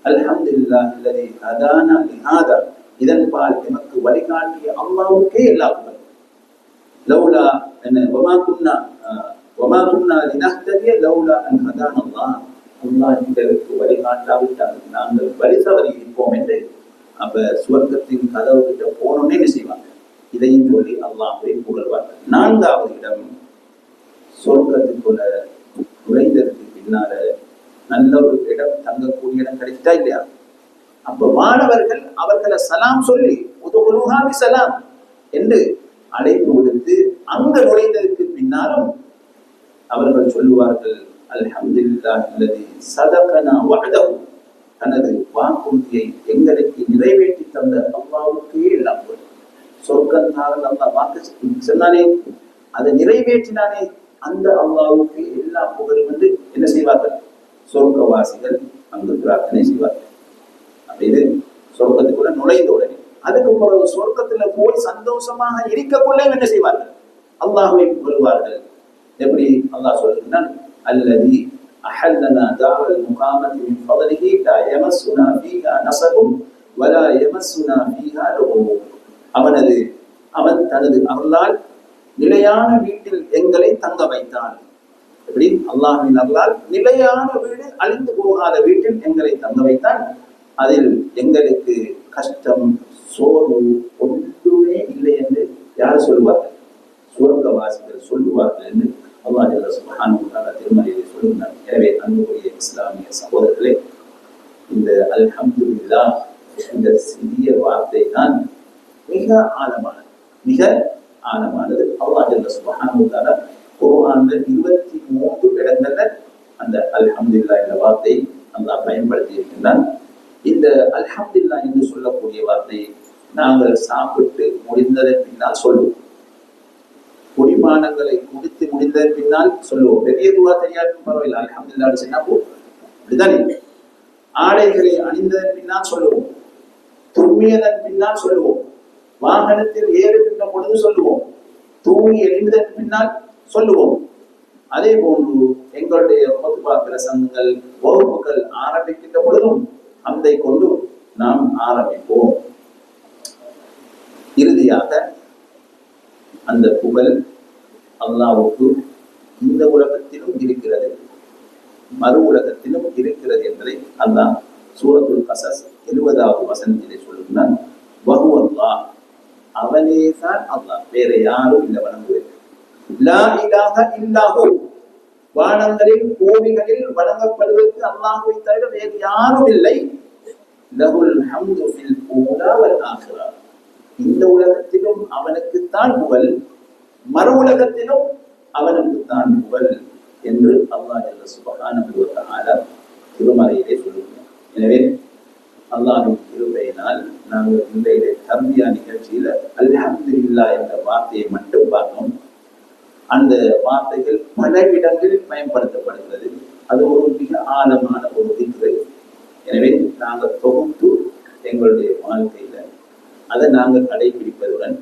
அல்ஹம்துலில்லாஹி அல்லதி ஹதானா லிஹாதா, இதன் பால் எமக்கு வழிகாட்டிய அல்லாஹ்வுக்கே எல்லா புகழும். லௌலா வமா குன்னா லினஹ்ததிய லௌலா அன் ஹதானா அல்லாஹ், அல்லாஹ் எங்களுக்கு வழிகாட்டாவிட்டால் நாங்கள் வழி தவறி இருப்போம் என்று அப்ப சுவர்க்கத்தின் கதவு கிட்ட போனோம்னே என்ன செய்வாங்க, இதையும் சொல்லி அல்லாஹ்வை புகழ்வார்கள். நான்காவது இடம், சொர்க்கத்துக்குள்ள நுழைந்ததுக்கு பின்னால நல்ல ஒரு இடம் தங்கக்கூடிய இடம் கிடைச்சிட்டா இல்லையா, அப்ப மாணவர்கள் அவர்களை சலாம் சொல்லி உதுகுலுஹா பிஸலாம் என்று அழைப்பு விடுத்து அங்க நுழைந்ததற்கு பின்னாலும் அவர்கள் சொல்லுவார்கள் அல்ஹம்துலில்லாஹி அல்லதி ஸதகனா வஅதஹு, தனது வாக்குறுதியை எங்களுக்கு நிறைவேற்றி தந்த அல்லாஹ்வுக்கே எல்லாம் புகழ். சொர்க்கத்தால் அல்லாஹ் வாக்கு சொன்னானே, அதை நிறைவேற்றினானே, அந்த அல்லாஹ்வுக்கு எல்லா புகழும் என்று என்ன செய்வார்கள், சொர்க்கவாசிகள் அங்கு பிரார்த்தனை செய்வார்கள். இது சொர்க்கத்துக்குள்ள நுழைந்த உடனே. அதுக்கு பிறகு சொர்க்கத்துல போய் சந்தோஷமாக இருக்கக்குள்ளே என்ன செய்வார்கள், அல்லாஹ்வை புகழ்வார்கள். எப்படி அல்லாஹ் சொல்லுகிறான், அல்லதி அஹல்லனா தாரல் முகாமதி மின் ஃபضலிஹி லா யமஸ்ஸுனா ஃபீஹா நஸபுன் வலா யமஸ்ஸுனா ஃபீஹா லூப். அவன் தனது அருளால் நிலையான வீட்டில் எங்களை தங்க வைத்தான். எப்படி அல்லாஹ்வின் அருளால் நிலையான வீடு, அழிந்து போகாத வீட்டில் எங்களை தங்க வைத்தான். அதில் எங்களுக்கு கஷ்டம் சோர்வு ஒன்றுமே இல்லை என்று யார் சொல்வார்கள், சுவர்க்கவாசிகள் சொல்லுவார்கள் என்று அல்லாஹ் ஜல்ல சுப்ஹானஹு வ தஆலா திருமறையிலே சொல்லுகிறார். எனவே அன்புக்குரிய இஸ்லாமிய சகோதரர்களே, இந்த அல்ஹம்துலில்லாஹ் இந்த சிறிய வார்த்தை தான் மிக ஆழமானது. அல்லாஹ் ஜல்ல சுப்ஹானஹு வ தஆலா குர்ஆன்ல 23 இடங்கள்ல அந்த அல்ஹம்துலில்லாஹ் என்ற வார்த்தை அல்லாஹ் பயன்படுத்தி இருக்கின்றான். இந்த அல்ஹம்துலில்லாஹ் என்று சொல்லக்கூடிய வார்த்தை நாங்கள் சாப்பிட்டு முடிந்ததன் பின்னால் சொல்லுவோம், குடிமானங்களை குடித்து முடிந்ததன் பின்னால் சொல்லுவோம். பெரிய துவா தெரியாதும் பரவாயில்லை, அல்ஹம்துலில்லாஹ் சொன்னா போதும், அப்படிதானே. ஆடைகளை அணிந்ததன் பின்னால் சொல்லுவோம், தும்மியதன் பின்னால் சொல்லுவோம், வாகனத்தில் ஏறுகின்ற பொழுது சொல்லுவோம், தூங்கி எழுந்ததன் பின்னால் சொல்லுவோம். அதே போன்று எங்களுடைய ஹுத்பா பிரசங்கங்கள் வகுப்புகள் ஆரம்பிக்கின்ற பொழுதும் அதை கொண்டு நாம் ஆரம்பிப்போம். இறுதியாக அந்த புகழ் அல்லாஹ்வுக்கு இந்த உலகத்திலும் இருக்கிறது, மறு உலகத்திலும் இருக்கிறது என்பதை அல்லாஹ் சூரத்துல் கஸஸ் 70வது வசனத்திலே சொல்லுகிறான். வஹுவல்லாஹ், அவனேதான் அல்லாஹ், வேற யாரும் இல்லை வணங்குவது. லா இலாஹ இல்லாஹு, வானங்களில் கோவிகளில் வணங்கப்படுவதற்கு அல்லாஹ்வை தவிர வேறு யாரும் இல்லை. லஹுல் ஹம்து ஃபில் ஊலா வல் ஆখিরা, இந்த உலகத்திலும் அவனுக்குத்தான் புகழ், மறு உலகத்திலும் அவனுக்குத்தான் புகழ். என்று அல்லாஹ் ஜல்ல சுப்ஹானஹு வ தஆலா திருமறையிலே சொல்லுகிறார். எனவே அல்லாஹ்வின் கிருபையினால் நாங்கள் இன்றைய தர்பியா நிகழ்ச்சியில அல்ஹம்துலில்லாஹ் என்ற வார்த்தையை மட்டும் பார்த்தோம். அந்த வார்த்தைகள் பல இடங்களில் பயன்படுத்தப்படுகிறது. அது ஒரு மிக ஆழமான ஒரு திக்ரு. எனவே நாங்கள் தொகுத்து எங்களுடைய வாழ்க்கையில அதை நாங்கள் கடைபிடிப்பதுடன்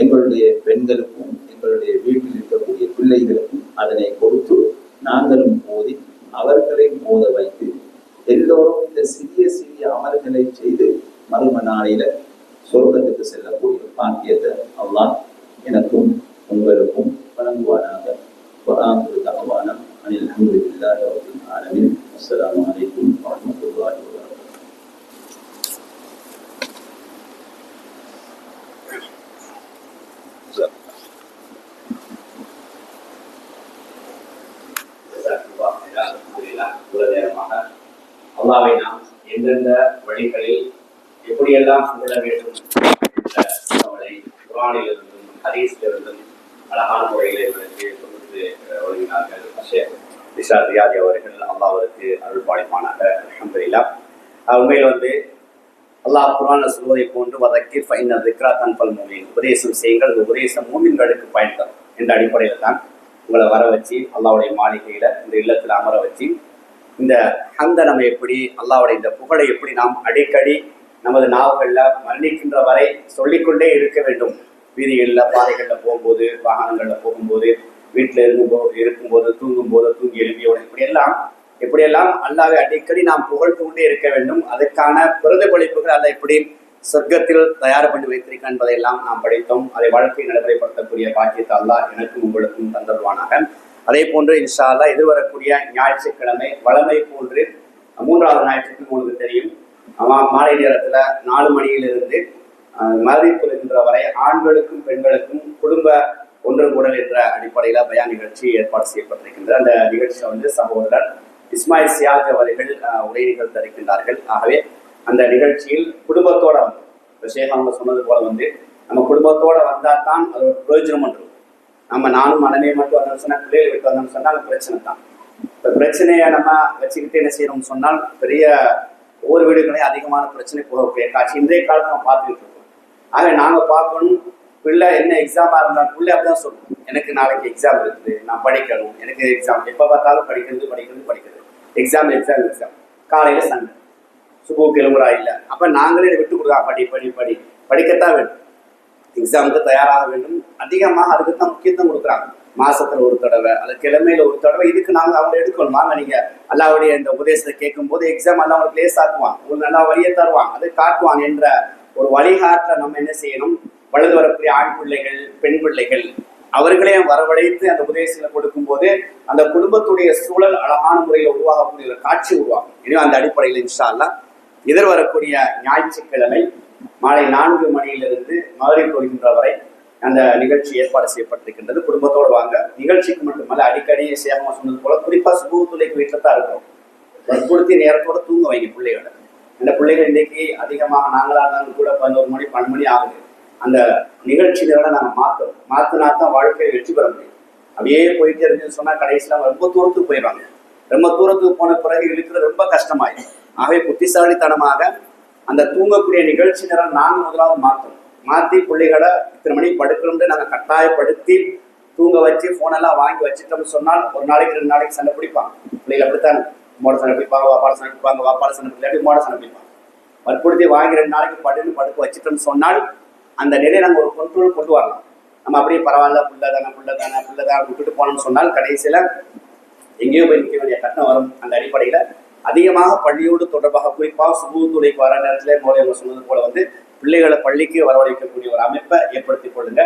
எங்களுடைய பெண்களுக்கும் எங்களுடைய வீட்டில் இருக்கக்கூடிய பிள்ளைகளுக்கும் அதனை கொடுத்து நாங்களும் போதி அவர்களையும் போத வைத்து எல்லோரும் இந்த சிறிய சிறிய அமல்களை செய்து மறும நாளையில சொர்க்கத்துக்கு செல்லக்கூடிய பாக்கியத்தை அல்லாஹ் எனக்கும் உங்களுக்கும் வழங்குவானாக. அல்ஹம்துலில்லாஹி ரப்பில் ஆலமீன். அஸ்ஸலாமு அலைக்கும் வரஹ்மத்துல்லாஹி வபரகாத்துஹு. அல்லாஹ்வை நாம் எந்தெந்த வழிகளில் எப்படியெல்லாம் புகழ வேண்டும் என்ற தகவலை குர்ஆனிலிருந்தும் ஹதீஸிலிருந்தும் அழகான முறையில் எங்களுக்கு தொகுத்து வழங்கினார்கள் ஷேக் ரிஷாத் ரியாதி அவர்கள். அல்லாஹ் அவருக்கு அருள் பாலிப்பானாக. அல்ஹம்துலில்லாஹ். உண்மையில் அல்லாஹ் குர்ஆனில் சொல்வதை போன்று வதக்கிர் ஃபஇன்ன ذிக்ரா தன்ஃபல் முஃமினீன், உபதேசம் செய்யுங்கள், அந்த உபதேசம் மூமின்களுக்கு பயன் தரும் என்ற அடிப்படையில் தான் உங்களை வர வச்சு அல்லாஹ்வுடைய மாளிகையில் இந்த இல்லத்தில் அமர வச்சு இந்த ஹம்த நம்ம எப்படி அல்லாஹ்வுடைய இந்த புகழை எப்படி நாம் அடிக்கடி நமது நாவுகளில் மரணிக்கின்ற வரை சொல்லிக்கொண்டே இருக்க வேண்டும். வீதிகளில் பாதைகளில் போகும்போது, வாகனங்களில் போகும்போது, வீட்டில் இருக்கும்போது, தூங்கும்போது, தூங்கி எழுப்பியவுடன் எப்படியெல்லாம் அல்லாஹ்வை அடிக்கடி நாம் புகழ்ந்து கொண்டே இருக்க வேண்டும். அதுக்கான பிரதிபலிப்புகள் அல்ல எப்படி சொர்க்கத்தில் தயார் பண்ணி வைத்திருக்க என்பதையெல்லாம் நாம் படித்தோம். அதை வாழ்க்கையை நடைமுறைப்படுத்தக்கூடிய பாக்கியத்தை அல்லாஹ் எனக்கும் உங்களுக்கும் தந்தருவானாக. அதே போன்று இன்ஷா அல்லாஹ் எதிர்வரக்கூடிய ஞாயிற்றுக்கிழமை வளமை போன்று 3வது ஞாயிற்றுக்கிழமை உங்களுக்கு தெரியும், மாலை நேரத்தில் 4 மணியிலிருந்து மகரிப் தொழுகின்ற வரை ஆண்களுக்கும் பெண்களுக்கும் குடும்ப ஒன்று கூடல் என்ற அடிப்படையில் பயான் நிகழ்ச்சி ஏற்பாடு செய்யப்பட்டிருக்கின்றது. அந்த நிகழ்ச்சியை சகோதரர் இஸ்மாயில் சியாஜ் அவர்கள் உரை நிகழ்த்த இருக்கின்றார்கள். ஆகவே அந்த நிகழ்ச்சியில் குடும்பத்தோட ஷேக் அவங்க சொன்னது போல நம்ம குடும்பத்தோட வந்தால் தான் அது ஒரு பிரயோஜனம் இருக்கும். நம்ம நானும் மனமே மட்டும் வந்தோம்னு சொன்னால், பிள்ளைகளை விட்டு வந்தோம்னு சொன்னால் பிரச்சனை தான். இப்போ பிரச்சனையை நம்ம வச்சுக்கிட்டு என்ன செய்யணும்னு சொன்னால் பெரிய ஒவ்வொரு வீடுகளையும் அதிகமான பிரச்சனை போகக்கூடிய காட்சி இன்றைய காலத்தை நம்ம பார்த்துக்கிட்டு இருக்கோம். ஆக நாங்கள் பார்க்கணும், பிள்ளை என்ன எக்ஸாமாக இருந்தாலும் பிள்ளை அப்படிதான் சொல்லணும், எனக்கு நாளைக்கு எக்ஸாம் இருக்குது, நான் படிக்கணும், எனக்கு எக்ஸாம், எப்போ பார்த்தாலும் படிக்கிறது எக்ஸாம் காலையில் சண்டை, சுபுக்கு எழுமுறா இல்லை. அப்போ நாங்களே விட்டு கொடுத்தா படிக்கத்தான் வேண்டும், எக்ஸாமுக்கு தயாராக வேண்டும். அதிகமாக அதுக்கு தான் முக்கியத்துவம் கொடுக்குறாங்க. மாசத்துல ஒரு தடவை அல்லது கிழமையில ஒரு தடவை இதுக்கு நாங்கள் அவங்க எடுக்கணும். வாங்க நீங்க அல்லாஹ்வுடைய இந்த உபதேசத்தை கேட்கும் போது எக்ஸாம் எல்லாம் அவங்களுக்கு லேஸ் ஆக்குவான், ஒரு நல்லா வழியை தருவான், அதை காட்டுவான் என்ற ஒரு வழிகாட்டில் நம்ம என்ன செய்யணும், வளர்ந்து வரக்கூடிய ஆண் பிள்ளைகள் பெண் பிள்ளைகள் அவர்களையும் வரவழைத்து அந்த உபதேசங்களை கொடுக்கும் போது அந்த குடும்பத்துடைய சூழல் அழகான முறையில் உருவாகக்கூடிய ஒரு காட்சி உருவாகும். எனவே அந்த அடிப்படையில் இன்ஷா அல்லாஹ் எதிர்வரக்கூடிய ஞாயிற்றுக்கிழமை மாலை 4 மணியிலிருந்து மகரிப் தொழுகின்ற வரை அந்த நிகழ்ச்சி ஏற்பாடு செய்யப்பட்டிருக்கின்றது. குடும்பத்தோடு வாங்க. நிகழ்ச்சிக்கு மட்டுமல்ல, அடிக்கடி சேகமா சொன்னது போல குறிப்பா சுபூத்துலைக்கு வீட்டில் தான் இருக்கிறோம். வற்புறுத்தி நேரத்தோட தூங்க வைங்க பிள்ளைகளை. அந்த பிள்ளைகள் இன்றைக்கு அதிகமாக நாங்களாக இருந்தாலும் கூட 11 மணி 12 மணி ஆகுது. அந்த நிகழ்ச்சி நேரம் நாங்கள் மாற்றினா தான் வாழ்க்கையை வெற்றி பெற முடியும். அப்படியே போயிட்டே இருக்குன்னு சொன்னால் கடைசியில் ரொம்ப தூரத்துக்கு போயிடுவாங்க. ரொம்ப தூரத்துக்கு போன பிறகு இருக்கிறது ரொம்ப கஷ்டமாயிடும். ஆகவே புத்திசாலித்தனமாக அந்த தூங்கக்கூடிய நிகழ்ச்சி நேரம் நாங்கள் முதலாவது மாற்றி பிள்ளைகளை இத்தனை மணிக்கு படுக்கணும்னு நாங்கள் கட்டாயப்படுத்தி தூங்க வச்சு ஃபோனெல்லாம் வாங்கி வச்சுட்டோம்னு சொன்னால் ஒரு நாளைக்கு 2 நாளைக்கு சண்டை பிடிப்பாங்க. பிள்ளைகள் அப்படித்தான் மோட சண்டை பிடிப்பாங்க, வாப்பாட சண்டை பிடிப்பாங்க, வாப்பாட சண்டை பிடிக்காட்டி மோட சண்டை பிடிப்பாங்க. வற்புறுத்தி வாங்கி 2 நாளைக்கு படுக்க வச்சுட்டோம்னு சொன்னால் அந்த நிலையை நாங்கள் ஒரு கண்ட்ரோல் கொண்டு வரலாம். நம்ம அப்படியே பரவாயில்ல பிள்ளைதானே விட்டுட்டு போனோம்னு சொன்னால் கடைசியில் எங்கேயோ போய் நிற்க வேண்டிய கட்டணம் வரும். அந்த அடிப்படையில் அதிகமாக பள்ளியோடு தொடர்பாக குறிப்பாக சுபூத்துலைக்கு வர நேரத்தில் மோடி சொன்னது போல பிள்ளைகளை பள்ளிக்கு வரவழைக்கக்கூடிய ஒரு அமைப்பை ஏற்படுத்திக் கொள்ளுங்க.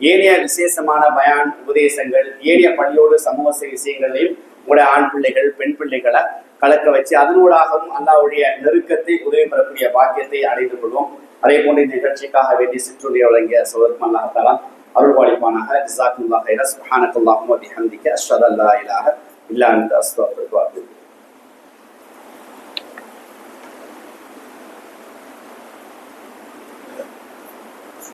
ஏனைய விசேஷமான பயான் உபதேசங்கள், ஏனைய பள்ளியோடு சமூக விஷயங்களையும் உங்களுடைய ஆண் பிள்ளைகள் பெண் பிள்ளைகளை கலக்க வச்சு அதனூடாகவும் அல்லாஹ்வுடைய நெருக்கத்தை உதவி பெறக்கூடிய பாக்கியத்தை அடைந்து கொள்வோம். அதே போன்ற இந்த நிகழ்ச்சிக்காக வேண்டி சிற்றுரை வழங்கிய சோதரம் அல்லாஹ் தஆலா அருள்வாளிப்பானாக. ஜஸாக்குமுல்லாஹ் கைரன். சுப்ஹானக்கல்லாஹும்ம வபிஹம்திக அஷ்ஹது அல்லா இலாஹ இல்லா அன்த அஸ்தக்ஃபிருக வ அத்தூபு இலைக்.